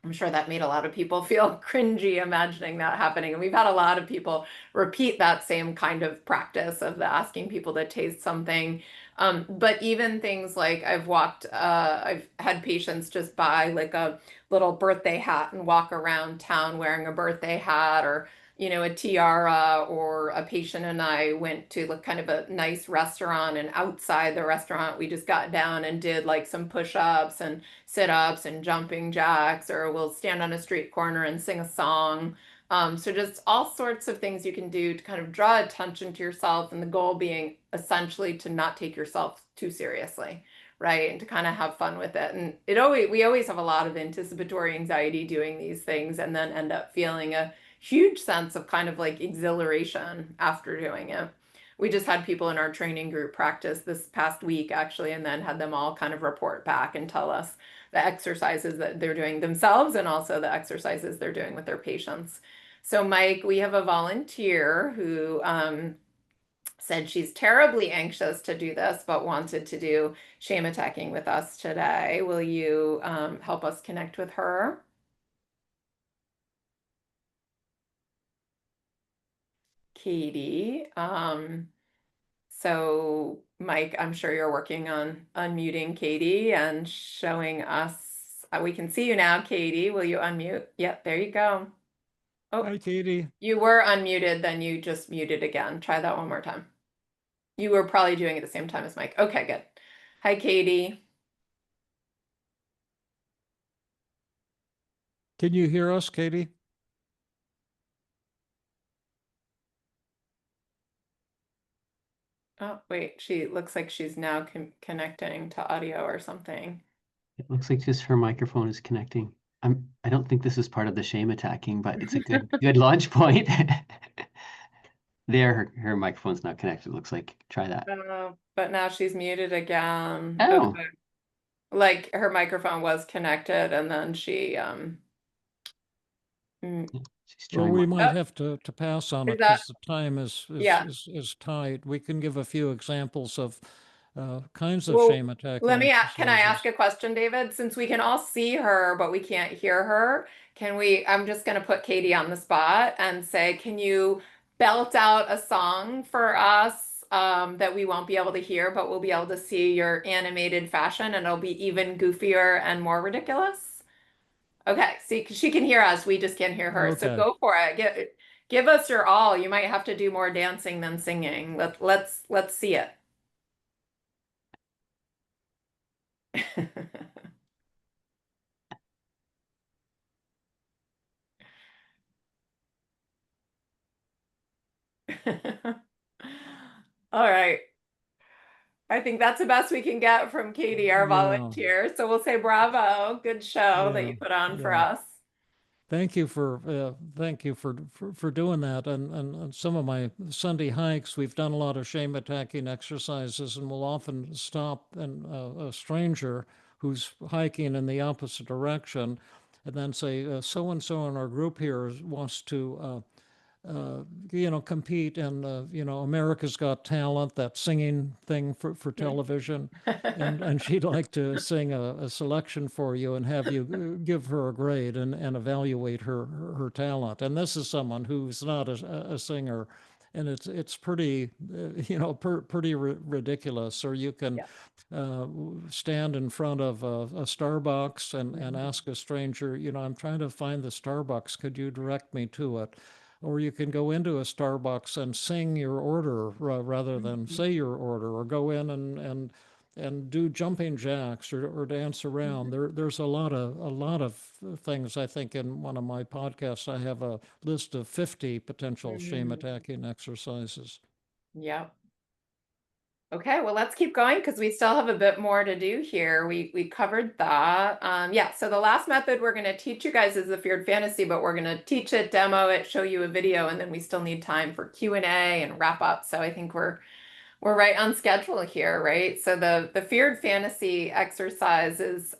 I'm sure that made a lot of people feel cringy imagining that happening. And we've had a lot of people repeat that same kind of practice of the asking people to taste something. But even things like I've had patients just buy like a little birthday hat and walk around town wearing a birthday hat, or a tiara. Or a patient and I went to like kind of a nice restaurant, and outside the restaurant we just got down and did like some push-ups and sit-ups and jumping jacks, or we'll stand on a street corner and sing a song. So just all sorts of things you can do to kind of draw attention to yourself, and the goal being essentially to not take yourself too seriously, right? And to kind of have fun with it. And we always have a lot of anticipatory anxiety doing these things, and then end up feeling a huge sense of kind of like exhilaration after doing it. We just had people in our training group practice this past week, actually, and then had them all kind of report back and tell us the exercises that they're doing themselves and also the exercises they're doing with their patients. So, Mike, we have a volunteer who said she's terribly anxious to do this, but wanted to do shame attacking with us today. Will you help us connect with her? Katie. So Mike, I'm sure you're working on unmuting Katie and showing us. We can see you now, Katie. Will you unmute? Yep, there you go. Oh, Hi, Katie. you were unmuted, then you just muted again. Try that one more time. You were probably doing it at the same time as Mike. Okay, good. Hi, Katie. Can you hear us, Katie? Oh, wait, she looks like she's now connecting to audio or something. It looks like just her microphone is connecting. I don't think this is part of the shame attacking, but it's a good launch point. There, her microphone's not connected. Looks like. Try that. But now she's muted again. Oh, Okay. Like her microphone was connected, and then she she's Well, trying we one. might have to pass on Is it that because the time yeah. is tight. We can give a few examples of kinds of Well, shame attacking let me can I ask exercises. a question, David? Since we can all see her, but we can't hear her, I'm just going to put Katie on the spot and say, can you belt out a song for us that we won't be able to hear, but we'll be able to see your animated fashion and it'll be even goofier and more ridiculous? Okay, see, she can hear us, we just can't hear her. So Okay. go for it. Give us your all. You might have to do more dancing than singing. Let's see it. All right. I think that's the best we can get from Katie, our Yeah. volunteer. So we'll say bravo. Good show that Yeah. you put on for Yeah. us. Thank you for doing that. And some of my Sunday hikes, we've done a lot of shame attacking exercises, and we'll often stop and a stranger who's hiking in the opposite direction, and then say, so and so in our group here wants to compete in, America's Got Talent, that singing thing for television. And she'd like to sing a selection for you and have you give her a grade and evaluate her talent. And this is someone who's not a singer. And it's pretty, pretty ridiculous. Or you can Yeah. stand in front of a Starbucks and ask a stranger, I'm trying to find the Starbucks. Could you direct me to it? Or you can go into a Starbucks and sing your order rather than say your order, or go in and do jumping jacks or dance around. There's a lot of things. I think in one of my podcasts I have a list of 50 potential shame attacking exercises. Yeah. Okay, well, let's keep going because we still have a bit more to do here. We covered that. Yeah, so the last method we're going to teach you guys is the feared fantasy, but we're going to teach it, demo it, show you a video, and then we still need time for Q&A and wrap up. So I think we're right on schedule here, right? So the feared fantasy exercise is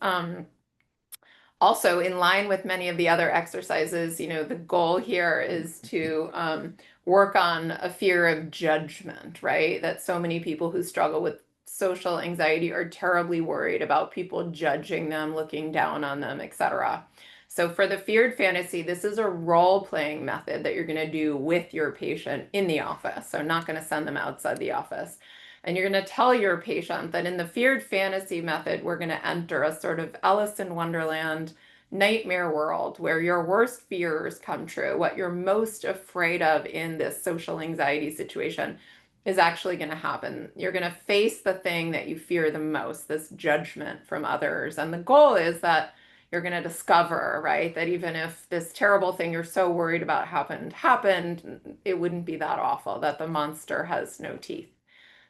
also in line with many of the other exercises. The goal here is to work on a fear of judgment, right? That so many people who struggle with social anxiety are terribly worried about people judging them, looking down on them, etc. So for the feared fantasy, this is a role-playing method that you're going to do with your patient in the office. So not going to send them outside the office. And you're going to tell your patient that in the feared fantasy method, we're going to enter a sort of Alice in Wonderland nightmare world where your worst fears come true. What you're most afraid of in this social anxiety situation is actually going to happen. You're going to face the thing that you fear the most, this judgment from others. And the goal is that you're going to discover, right, that even if this terrible thing you're so worried about happened, it wouldn't be that awful, that the monster has no teeth.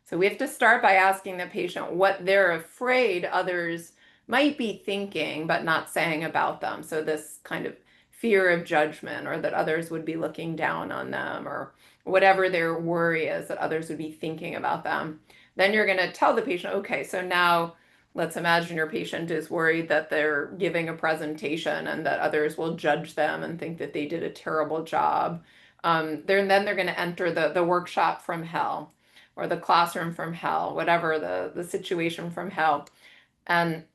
So we have to start by asking the patient what they're afraid others might be thinking but not saying about them. So this kind of fear of judgment, or that others would be looking down on them, or whatever their worry is that others would be thinking about them. Then you're going to tell the patient, okay, so now let's imagine your patient is worried that they're giving a presentation and that others will judge them and think that they did a terrible job. Then they're going to enter the workshop from hell, or the classroom from hell, whatever the situation from hell. And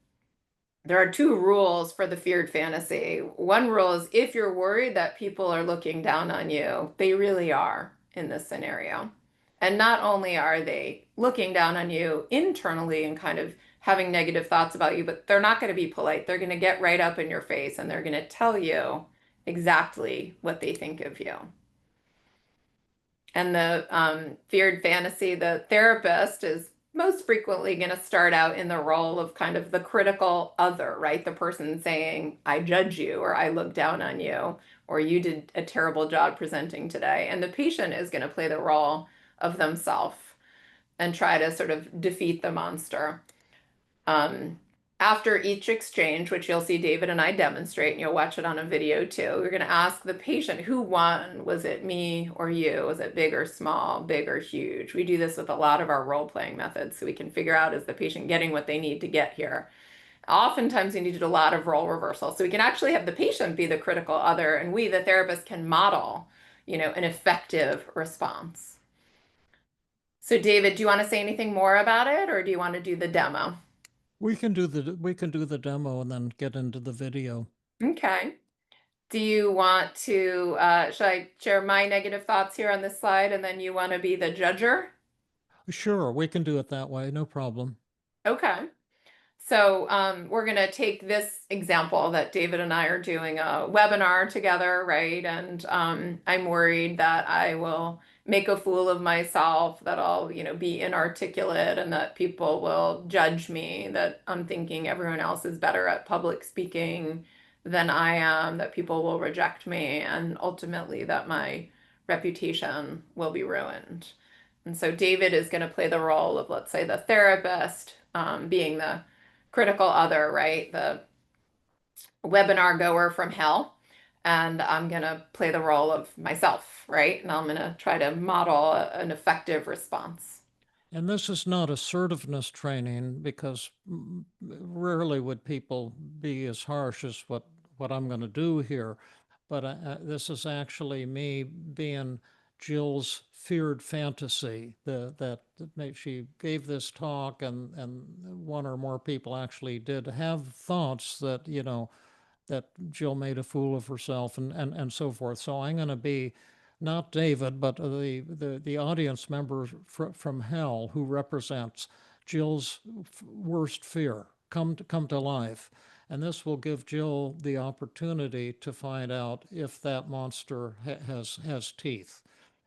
there are two rules for the feared fantasy. One rule is if you're worried that people are looking down on you, they really are in this scenario. And not only are they looking down on you internally and kind of having negative thoughts about you, but they're not going to be polite. They're going to get right up in your face and they're going to tell you exactly what they think of you. And the feared fantasy, the therapist is most frequently going to start out in the role of kind of the critical other, right? The person saying, I judge you, or I look down on you, or you did a terrible job presenting today. And the patient is going to play the role of themselves and try to sort of defeat the monster. After each exchange, which you'll see David and I demonstrate, and you'll watch it on a video too, we're going to ask the patient, who won? Was it me or you? Was it big or small, big or huge? We do this with a lot of our role-playing methods so we can figure out, is the patient getting what they need to get here? Oftentimes we need to do a lot of role reversal. So we can actually have the patient be the critical other, and we, the therapist, can model, an effective response. So David, do you want to say anything more about it, or do you want to do the demo? We can do the demo and then get into the video. Okay. Do you want to, should I share my negative thoughts here on this slide and then you want to be the judger? Sure, we can do it that way, no problem. Okay. So we're going to take this example that David and I are doing a webinar together, right? And I'm worried that I will make a fool of myself, that I'll, be inarticulate and that people will judge me, that I'm thinking everyone else is better at public speaking than I am, that people will reject me, and ultimately that my reputation will be ruined. And so David is going to play the role of, let's say, the therapist, being the critical other, right? The webinar goer from hell. And I'm going to play the role of myself, right? And I'm going to try to model an effective response. And this is not assertiveness training, because rarely would people be as harsh as what I'm going to do here. But this is actually me being Jill's feared fantasy. She gave this talk, and one or more people actually did have thoughts that, that Jill made a fool of herself, and so forth. So I'm going to be not David, but the audience member from hell, who represents Jill's worst fear come to life. And this will give Jill the opportunity to find out if that monster has teeth.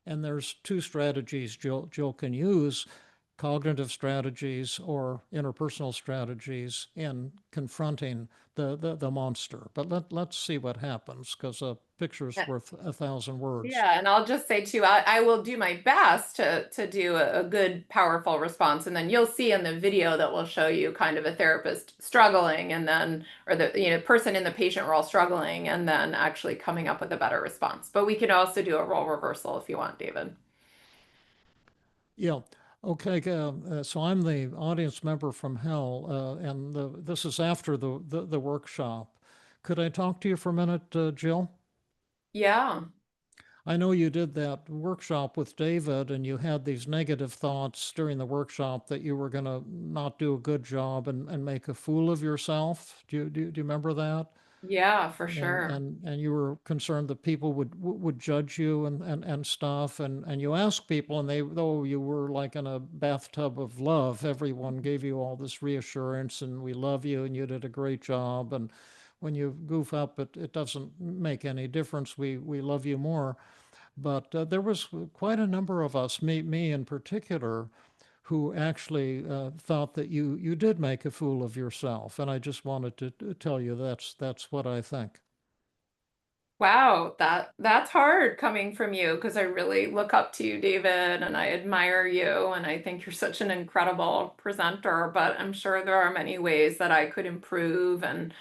And there's two strategies Jill can use: cognitive strategies or interpersonal strategies in confronting the monster. But let's see what happens, because a picture's worth 1,000 words. Yeah, and I'll just say too, I will do my best to do a good, powerful response, and then you'll see in the video that will show you kind of a therapist struggling, and then, or the person in the patient role struggling, and then actually coming up with a better response. But we can also do a role reversal if you want, David. Yeah. Okay. So I'm the audience member from hell, and this is after the workshop. Could I talk to you for a minute, Jill? Yeah. I know you did that workshop with David, and you had these negative thoughts during the workshop that you were going to not do a good job and make a fool of yourself. Do you remember that? Yeah, for And sure. you were concerned that people would judge you and stuff, and you asked people, and though you were like in a bathtub of love, everyone gave you all this reassurance, and we love you, and you did a great job, and when you goof up, it doesn't make any difference. We love you more. But there was quite a number of us, me in particular, who actually thought that you did make a fool of yourself. And I just wanted to tell you that's what I think. Wow, that's hard coming from you, because I really look up to you, David, and I admire you, and I think you're such an incredible presenter, but I'm sure there are many ways that I could improve, and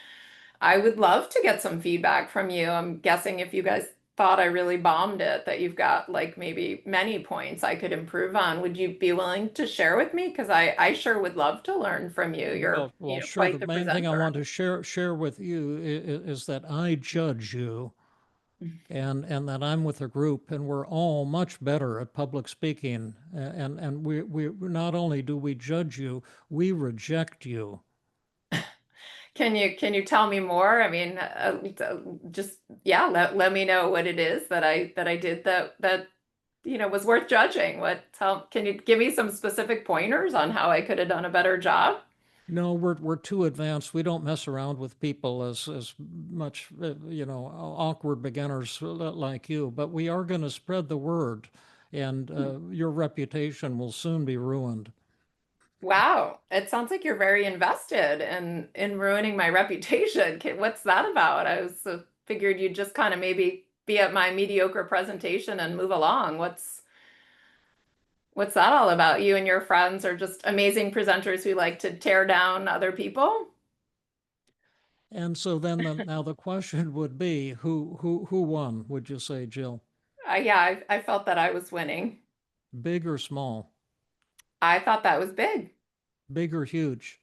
I would love to get some feedback from you. I'm guessing if you guys thought I really bombed it, that you've got like maybe many points I could improve on. Would you be willing to share with me? Because I sure would love to learn from you. You're, Well, sure. quite The the main thing I presenter. want to share with you is that I judge you, and that I'm with a group, and we're all much better at public speaking. And we not only do we judge you, we reject you. Can you tell me more? I mean, just yeah, let me know what it is that I did that was worth judging. Can you give me some specific pointers on how I could have done a better job? No, we're too advanced. We don't mess around with people as much, awkward beginners like you. But we are going to spread the word, and your reputation will soon be ruined. Wow, it sounds like you're very invested in ruining my reputation. What's that about? I was figured you'd just kind of maybe be at my mediocre presentation and move along. What's that all about? You and your friends are just amazing presenters who like to tear down other people? And so then now the question would be, who won? Would you say, Jill? Yeah, I felt that I was winning. Big or small? I thought that was big. Big or huge?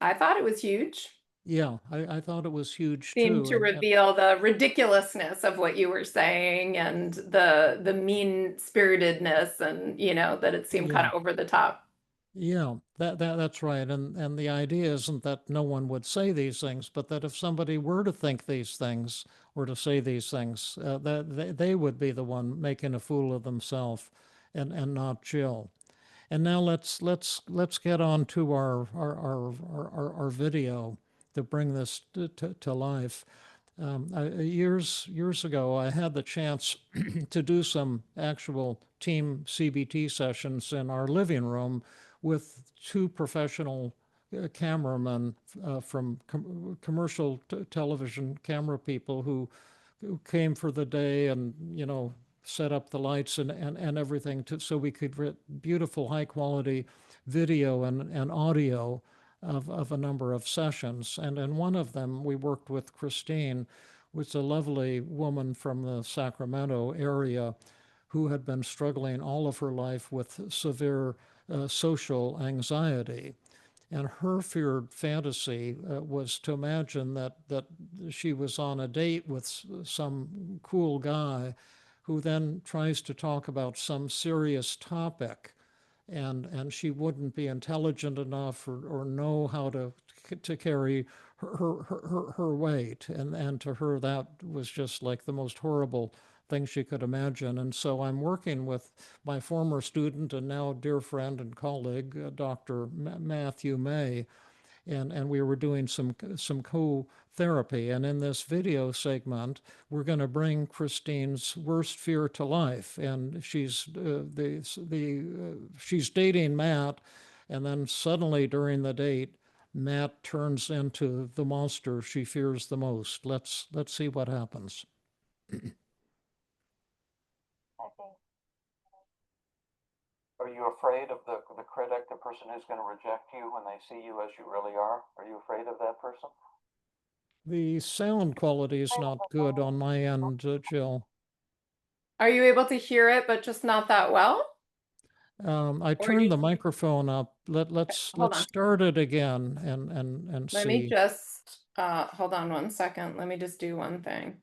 I thought it was huge. Yeah, I thought it was huge Seemed too. to reveal the ridiculousness of what you were saying and the mean-spiritedness, and that it seemed kind Yeah, of over the top. yeah, that's right. And the idea isn't that no one would say these things, but that if somebody were to think these things or to say these things, that they would be the one making a fool of themselves, and not Jill. And now let's get on to our video to bring this to life. Years ago, I had the chance to do some actual team CBT sessions in our living room with two professional cameramen from commercial television camera people who came for the day and set up the lights and everything so we could get beautiful high quality video and audio of a number of sessions. And in one of them, we worked with Christine, who's a lovely woman from the Sacramento area who had been struggling all of her life with severe social anxiety. And her feared fantasy was to imagine that she was on a date with some cool guy who then tries to talk about some serious topic, and she wouldn't be intelligent enough or know how to carry her weight, and to her that was just like the most horrible thing she could imagine. And so I'm working with my former student and now dear friend and colleague, Dr. Matthew May, and we were doing some co-therapy. And in this video segment, we're going to bring Christine's worst fear to life. And she's dating Matt, and then suddenly during the date, Matt turns into the monster she fears the most. Let's see what happens. Are you afraid of the critic, the person who's going to reject you when they see you as you really are? Are you afraid of that person? The sound quality is not good on my end, Jill. Are you able to hear it, but just not that well? I Or you turned the microphone up. Let's hold on. start it again and Let me see. just hold on one second. Let me just do one thing.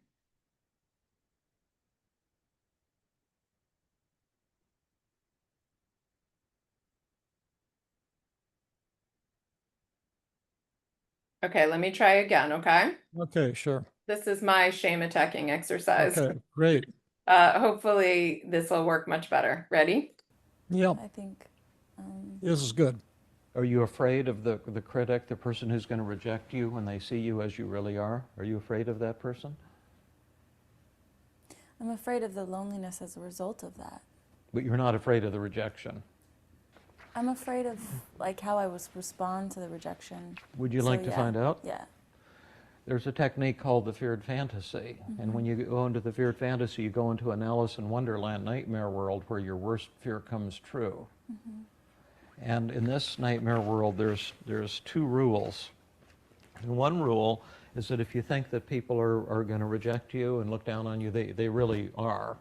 Okay, let me try again, okay? Okay, sure. This is my shame attacking exercise. Okay, great. Hopefully this will work much better. Ready? Yep, I think this is good. Are you afraid of the critic, the person who's going to reject you when they see you as you really are? Are you afraid of that person? I'm afraid of the loneliness as a result of that. But you're not afraid of the rejection. I'm afraid of like how I was respond to the rejection. Would you So, like to yeah, find out? Yeah. There's a technique called the feared fantasy. And when you go into the feared fantasy, you go into an Alice in Wonderland nightmare world where your worst fear comes true. And in this nightmare world, there's two rules. And one rule is that if you think that people are going to reject you and look down on you, they really are.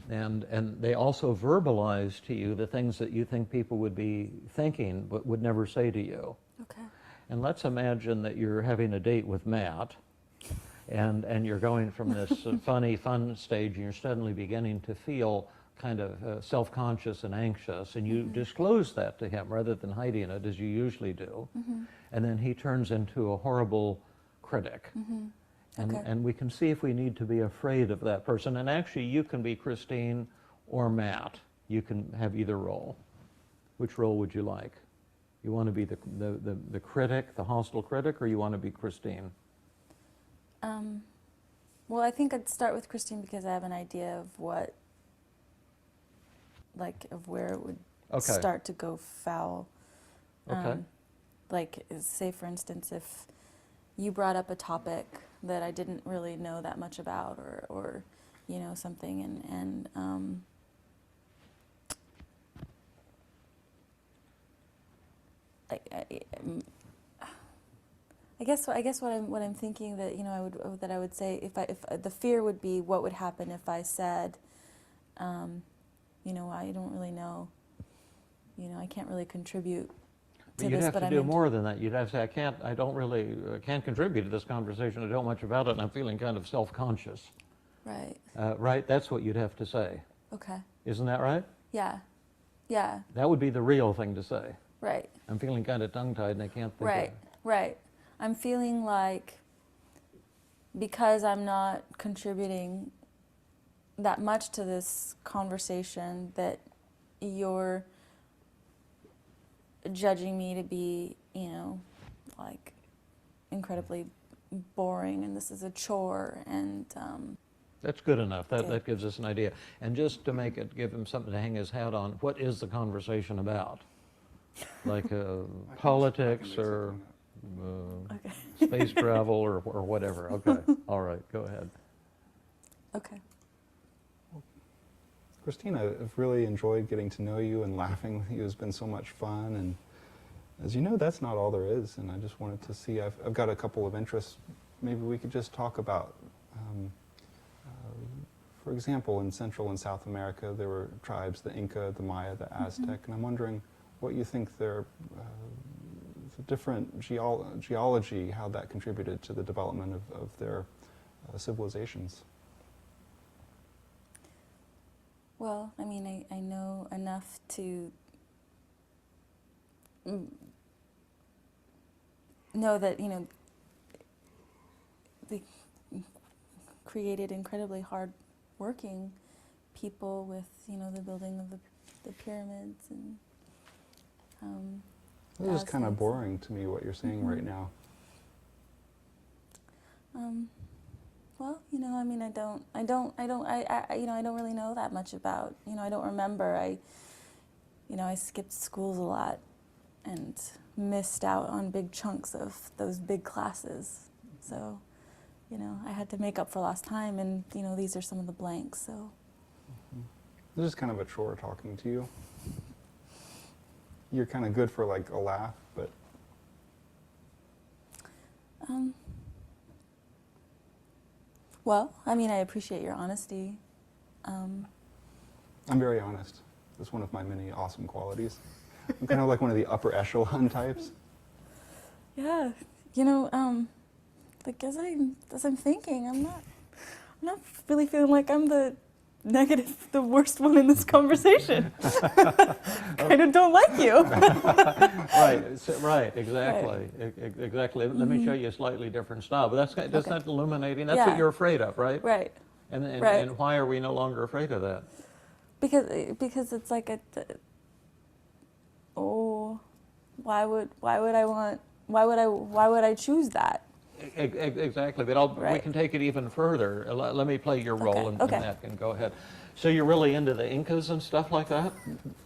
And they also verbalize to you the things that you think people would be thinking but would never say to you. Okay. And let's imagine that you're having a date with Matt, and you're going from this funny, fun stage, and you're suddenly beginning to feel kind of self-conscious and anxious, and you disclose that to him rather than hiding it as you usually do. And then he turns into a horrible critic. Okay. And we can see if we need to be afraid of that person. And actually, you can be Christine or Matt. You can have either role. Which role would you like? You want to be the critic, the hostile critic, or you want to be Christine? Well, I think I'd start with Christine because I have an idea of what, like, of where it would Okay. start to go foul. Okay. Like, say for instance, if you brought up a topic that I didn't really know that much about, or you know, something, and I guess what I'm thinking that, you know, I would say if the fear would be what would happen if I said, you know, I don't really know, you know, I can't really contribute to You'd this, have but to I'm do more than that. You'd have to say, I don't really, can't contribute to this conversation. I don't know much about it, and I'm feeling kind of self-conscious. Right. Right? That's what you'd have to say. Okay. Isn't that right? Yeah. Yeah. That would be the real thing to say. Right. I'm feeling kind of tongue-tied and I can't think Right. Right. I'm feeling like because I'm not contributing that much to this conversation, that you're judging me to be, you know, like incredibly boring and this is a chore and That's good enough. That gives us an idea. And just to make it, give him something to hang his hat on, what is the conversation about? Like politics or space travel or whatever. Okay. All right. Go ahead. Okay. Christina, I've really enjoyed getting to know you, and laughing with you has been so much fun. And as you know, that's not all there is. And I just wanted to see, I've got a couple of interests. Maybe we could just talk about, for example, in Central and South America, there were tribes, the Inca, the Maya, the Aztec, and I'm wondering what you think their the different geology, how that contributed to the development of their civilizations. Well, I mean, I know enough to know that, you know, they created incredibly hard-working people with, you know, the building of the pyramids and This is kind of boring to me, what you're saying right now. Well, you know, I mean, I don't really know that much about, you know, I don't remember. You know, I skipped schools a lot and missed out on big chunks of those big classes. So, you know, I had to make up for lost time, and, you know, these are some of the blanks, so. This is kind of a chore talking to you. You're kind of good for like a laugh, but. Well, I mean, I appreciate your honesty. I'm very honest. That's one of my many awesome qualities. I'm kind of like one of the upper echelon types. Yeah, you know, like as I'm thinking, I'm not really feeling like I'm the worst one in this conversation. Kind of don't like you. Right, exactly. Exactly. Let me show you a slightly different style. But that's not illuminating. That's what you're afraid of, right? Right. And why are we no longer afraid of that? Because it's like why would I choose that? Exactly, but we can take it even further. Let me play your role in that, and go ahead. So you're really into the Incas and stuff like that?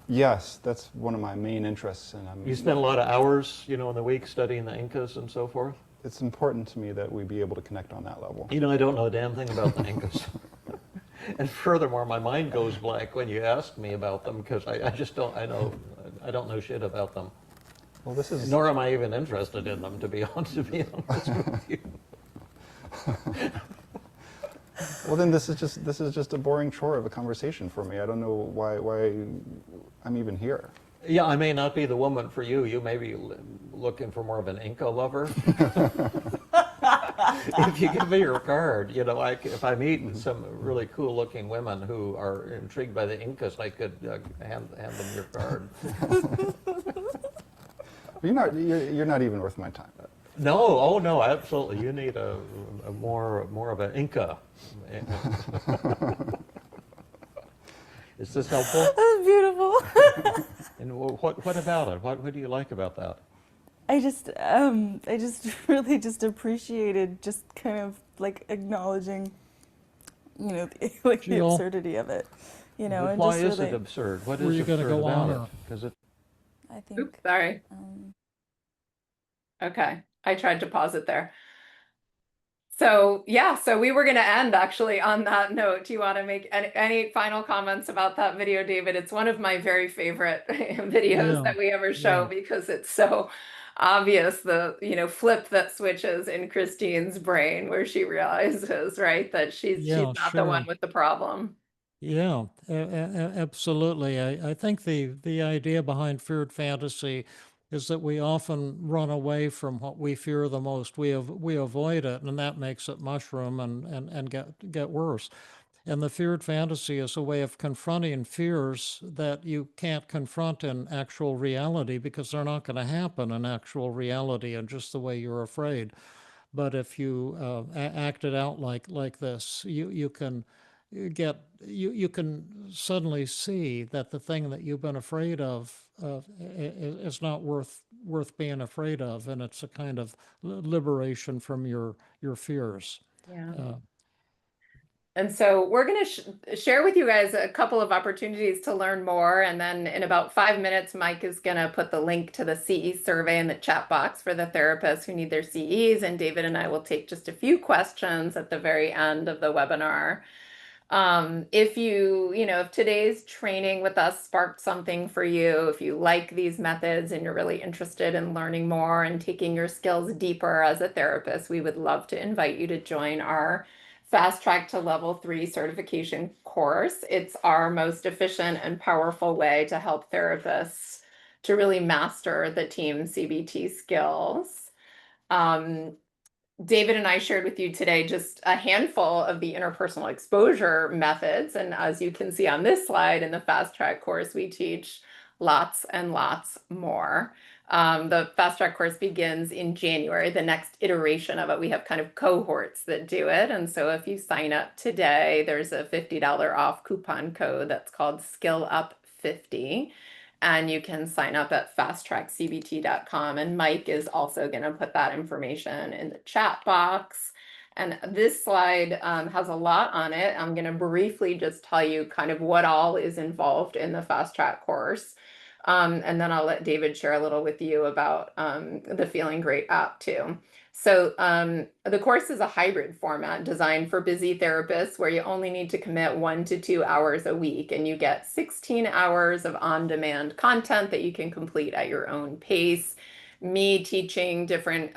Yes, that's one of my main interests. And you spend a lot of hours, you know, in the week studying the Incas and so forth? It's important to me that we be able to connect on that level. You know, I don't know a damn thing about the Incas. And furthermore, my mind goes blank when you ask me about them, because I just don't, I don't know shit about them. Well, this is... Nor am I even interested in them, to be honest with you. Well, then this is just a boring chore of a conversation for me. I don't know why I'm even here. Yeah, I may not be the woman for you. You may be looking for more of an Inca lover. If you give me your card, you know, if I meet some really cool-looking women who are intrigued by the Incas, I could hand them your card. You're not even worth my time. No, oh no, absolutely. You need a more of an Inca. Is this helpful? That's beautiful. And what about it? What do you like about that? I just really just appreciated just kind of like acknowledging, you know, like the absurdity of it, you know. But and why just is really, it absurd? What is Were you going to absurd go about on? it? Because it. I think. Oops, sorry. Okay, I tried to pause it there. So yeah, so we were going to end actually on that note. Do you want to make any final comments about that video, David? It's one of my very favorite videos that we ever show because it's so obvious, the, you know, flip that switches in Christine's brain where she realizes, right, that she's not the one with the problem. Yeah, absolutely. I think the idea behind feared fantasy is that we often run away from what we fear the most. We avoid it, and that makes it mushroom and get worse. And the feared fantasy is a way of confronting fears that you can't confront in actual reality because they're not going to happen in actual reality and just the way you're afraid. But if you act it out like this, you can you can suddenly see that the thing that you've been afraid of is not worth being afraid of, and it's a kind of liberation from your fears. Yeah. Uh, And so we're going to share with you guys a couple of opportunities to learn more. And then in about 5 minutes, Mike is going to put the link to the CE survey in the chat box for the therapists who need their CEs. And David and I will take just a few questions at the very end of the webinar. If if today's training with us sparked something for you, if you like these methods and you're really interested in learning more and taking your skills deeper as a therapist, we would love to invite you to join our Fast Track to Level 3 certification course. It's our most efficient and powerful way to help therapists to really master the TEAM CBT skills. David and I shared with you today just a handful of the interpersonal exposure methods. And as you can see on this slide in the Fast Track course, we teach lots and lots more. The Fast Track course begins in January, the next iteration of it. We have kind of cohorts that do it. And so if you sign up today, there's a $50 off coupon code that's called Skill Up 50. And you can sign up at fasttrackcbt.com. And Mike is also going to put that information in the chat box. And this slide has a lot on it. I'm going to briefly just tell you kind of what all is involved in the Fast Track course. And then I'll let David share a little with you about the Feeling Great app too. So the course is a hybrid format designed for busy therapists where you only need to commit 1 to 2 hours a week, and you get 16 hours of on-demand content that you can complete at your own pace. Me teaching different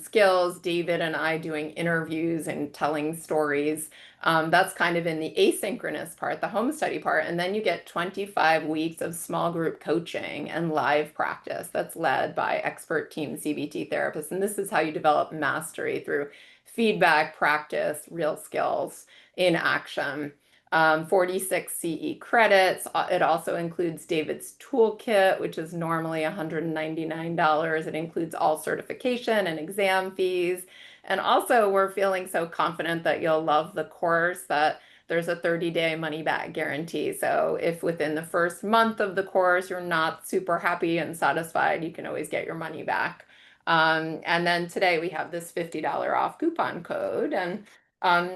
skills, David and I doing interviews and telling stories. That's kind of in the asynchronous part, the home study part. And then you get 25 weeks of small group coaching and live practice that's led by expert TEAM CBT therapists. And this is how you develop mastery through feedback, practice, real skills in action. 46 CE credits. It also includes David's toolkit, which is normally $199. It includes all certification and exam fees. And also, we're feeling so confident that you'll love the course that there's a 30-day money-back guarantee. So if within the first month of the course you're not super happy and satisfied, you can always get your money back. And then today we have this $50 off coupon code. And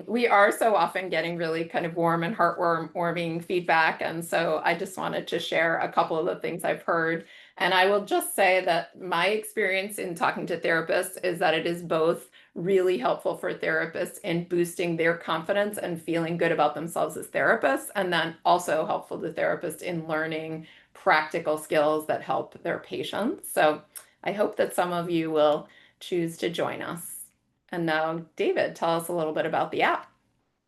we are so often getting really kind of warm and heartwarming feedback. And so I just wanted to share a couple of the things I've heard. And I will just say that my experience in talking to therapists is that it is both really helpful for therapists in boosting their confidence and feeling good about themselves as therapists, and then also helpful to therapists in learning practical skills that help their patients. So I hope that some of you will choose to join us. And now, David, tell us a little bit about the app.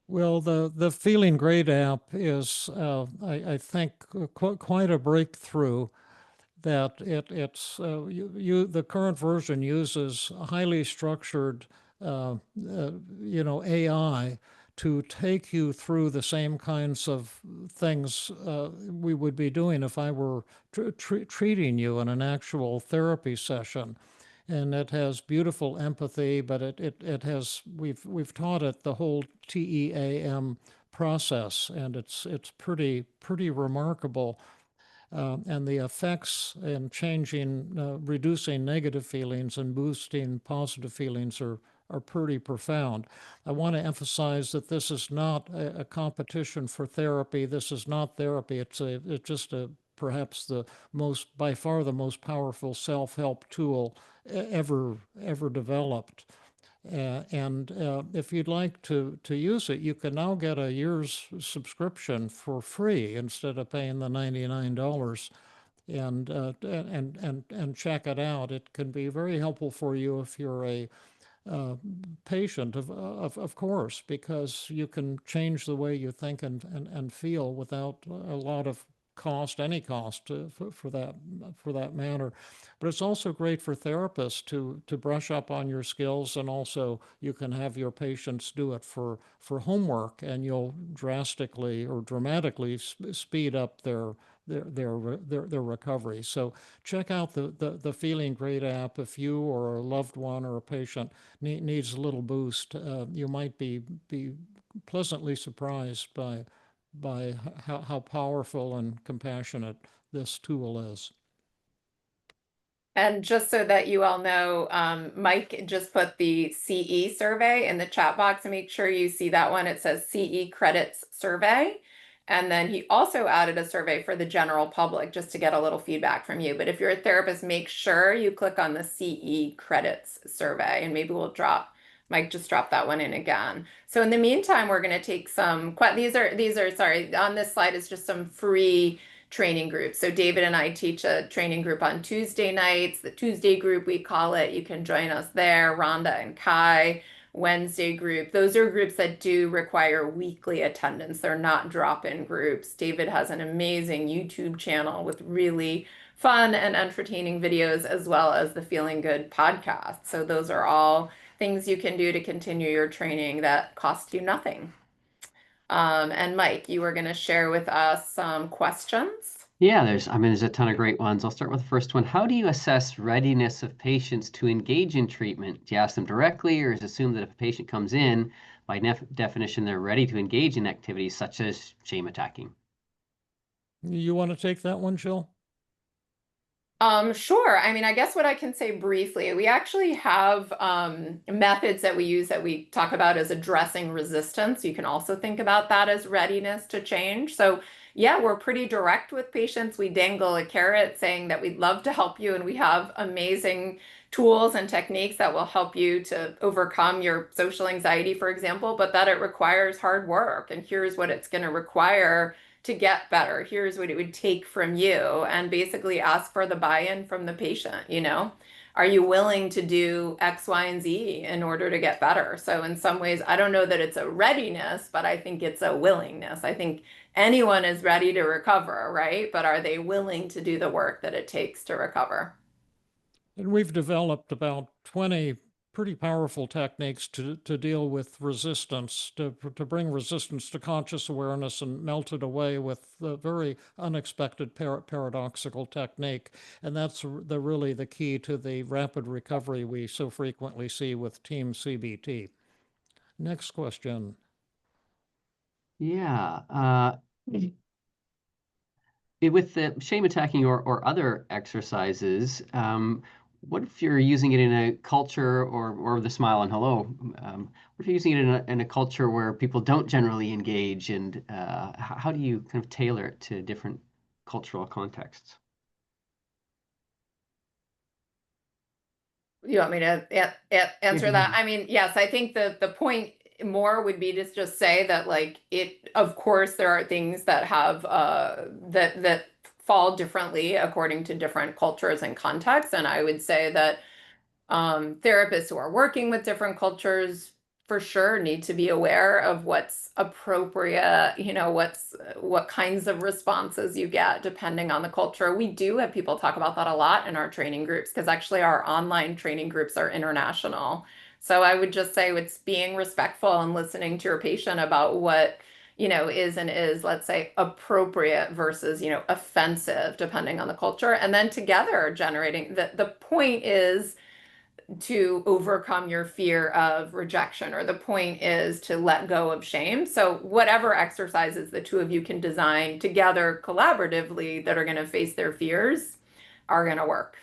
Well, the Feeling Great app is, I think, quite a breakthrough. That the current version uses highly structured, AI to take you through the same kinds of things we would be doing if I were treating you in an actual therapy session. And it has beautiful empathy, but it has we've taught it the whole TEAM process, and it's pretty remarkable. And the effects in changing, reducing negative feelings and boosting positive feelings are pretty profound. I want to emphasize that this is not a competition for therapy. This is not therapy. It's just perhaps by far the most powerful self-help tool ever developed. And if you'd like to use it, you can now get a year's subscription for free instead of paying the $99, and check it out. It can be very helpful for you if you're a patient, of course, because you can change the way you think and feel without a lot of cost, any cost for that matter. But it's also great for therapists to brush up on your skills, and also you can have your patients do it for homework, and you'll drastically or dramatically speed up their recovery. So check out the Feeling Great app if you or a loved one or a patient needs a little boost. You might be pleasantly surprised by how powerful and compassionate this tool is. And just so that you all know, Mike just put the CE survey in the chat box, and make sure you see that one. It says CE credits survey. And then he also added a survey for the general public just to get a little feedback from you. But if you're a therapist, make sure you click on the CE credits survey, and maybe Mike just dropped that one in again. So in the meantime, we're going to take some, these are, sorry, on this slide is just some free training groups. So David and I teach a training group on Tuesday nights, the Tuesday group we call it. You can join us there. Rhonda and Kai. Wednesday group. Those are groups that do require weekly attendance. They're not drop-in groups. David has an amazing YouTube channel with really fun and entertaining videos, as well as the Feeling Good podcast. So those are all things you can do to continue your training that cost you nothing. And Mike, you were going to share with us some questions. Yeah, there's a ton of great ones. I'll start with the first one. How do you assess readiness of patients to engage in treatment? Do you ask them directly, or is it assumed that if a patient comes in, by definition, they're ready to engage in activities such as shame attacking? You want to take that one, Jill? Sure. I mean, I guess what I can say briefly, we actually have methods that we use that we talk about as addressing resistance. You can also think about that as readiness to change. So yeah, we're pretty direct with patients. We dangle a carrot saying that we'd love to help you, and we have amazing tools and techniques that will help you to overcome your social anxiety, for example, but that it requires hard work. And here's what it's going to require to get better. Here's what it would take from you, and basically ask for the buy-in from the patient. Are you willing to do X, Y, and Z in order to get better? So in some ways, I don't know that it's a readiness, but I think it's a willingness. I think anyone is ready to recover, right? But are they willing to do the work that it takes to recover? And we've developed about 20 pretty powerful techniques to deal with resistance, to bring resistance to conscious awareness and melt it away with a very unexpected paradoxical technique. And that's really the key to the rapid recovery we so frequently see with TEAM CBT. Next question. Yeah. With the shame attacking or other exercises, what if you're using it in a culture or the smile and hello? What if you're using it in a culture where people don't generally engage, and how do you kind of tailor it to different cultural contexts? You want me to answer that? I mean, yes, I think the point more would be to just say that, like, of course, there are things that have that fall differently according to different cultures and contexts. And I would say that therapists who are working with different cultures for sure need to be aware of what's appropriate, what kinds of responses you get depending on the culture. We do have people talk about that a lot in our training groups, because actually our online training groups are international. So I would just say it's being respectful and listening to your patient about what is, let's say, appropriate versus, offensive, depending on the culture. And then together generating the point is to overcome your fear of rejection, or the point is to let go of shame. So whatever exercises the two of you can design together collaboratively that are going to face their fears are going to work.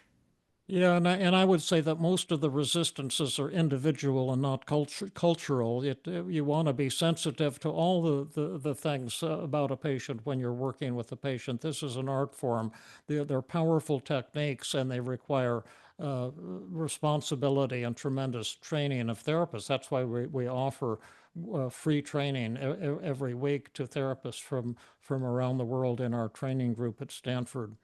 Yeah, and I would say that most of the resistances are individual and not cultural. You want to be sensitive to all the things about a patient when you're working with a patient. This is an art form. They're powerful techniques, and they require responsibility and tremendous training of therapists. That's why we offer free training every week to therapists from around the world in our training group at Stanford.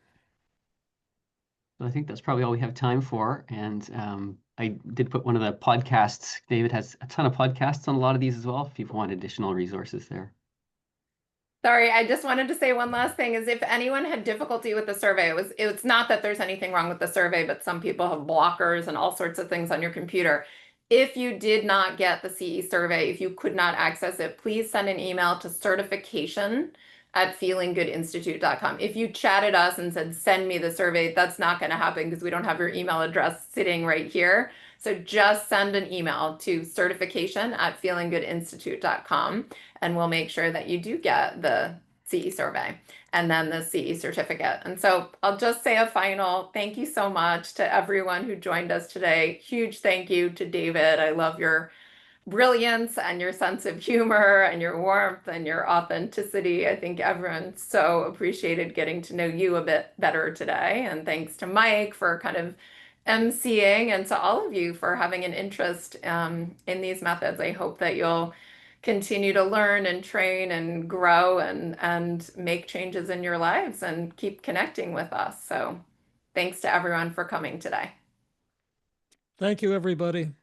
I think that's probably all we have time for. And I did put one of the podcasts. David has a ton of podcasts on a lot of these as well, if people want additional resources there. Sorry, I just wanted to say one last thing is if anyone had difficulty with the survey, it's not that there's anything wrong with the survey, but some people have blockers and all sorts of things on your computer. If you did not get the CE survey, if you could not access it, please send an email to certification@feelinggoodinstitute.com. If you chatted us and said, send me the survey, that's not going to happen because we don't have your email address sitting right here. So just send an email to certification@feelinggoodinstitute.com and we'll make sure that you do get the CE survey and then the CE certificate. And so I'll just say a final thank you so much to everyone who joined us today. Huge thank you to David. I love your brilliance and your sense of humor and your warmth and your authenticity. I think everyone so appreciated getting to know you a bit better today. And thanks to Mike for kind of emceeing and to all of you for having an interest in these methods. I hope that you'll continue to learn and train and grow and make changes in your lives and keep connecting with us. So thanks to everyone for coming today. Thank you, everybody.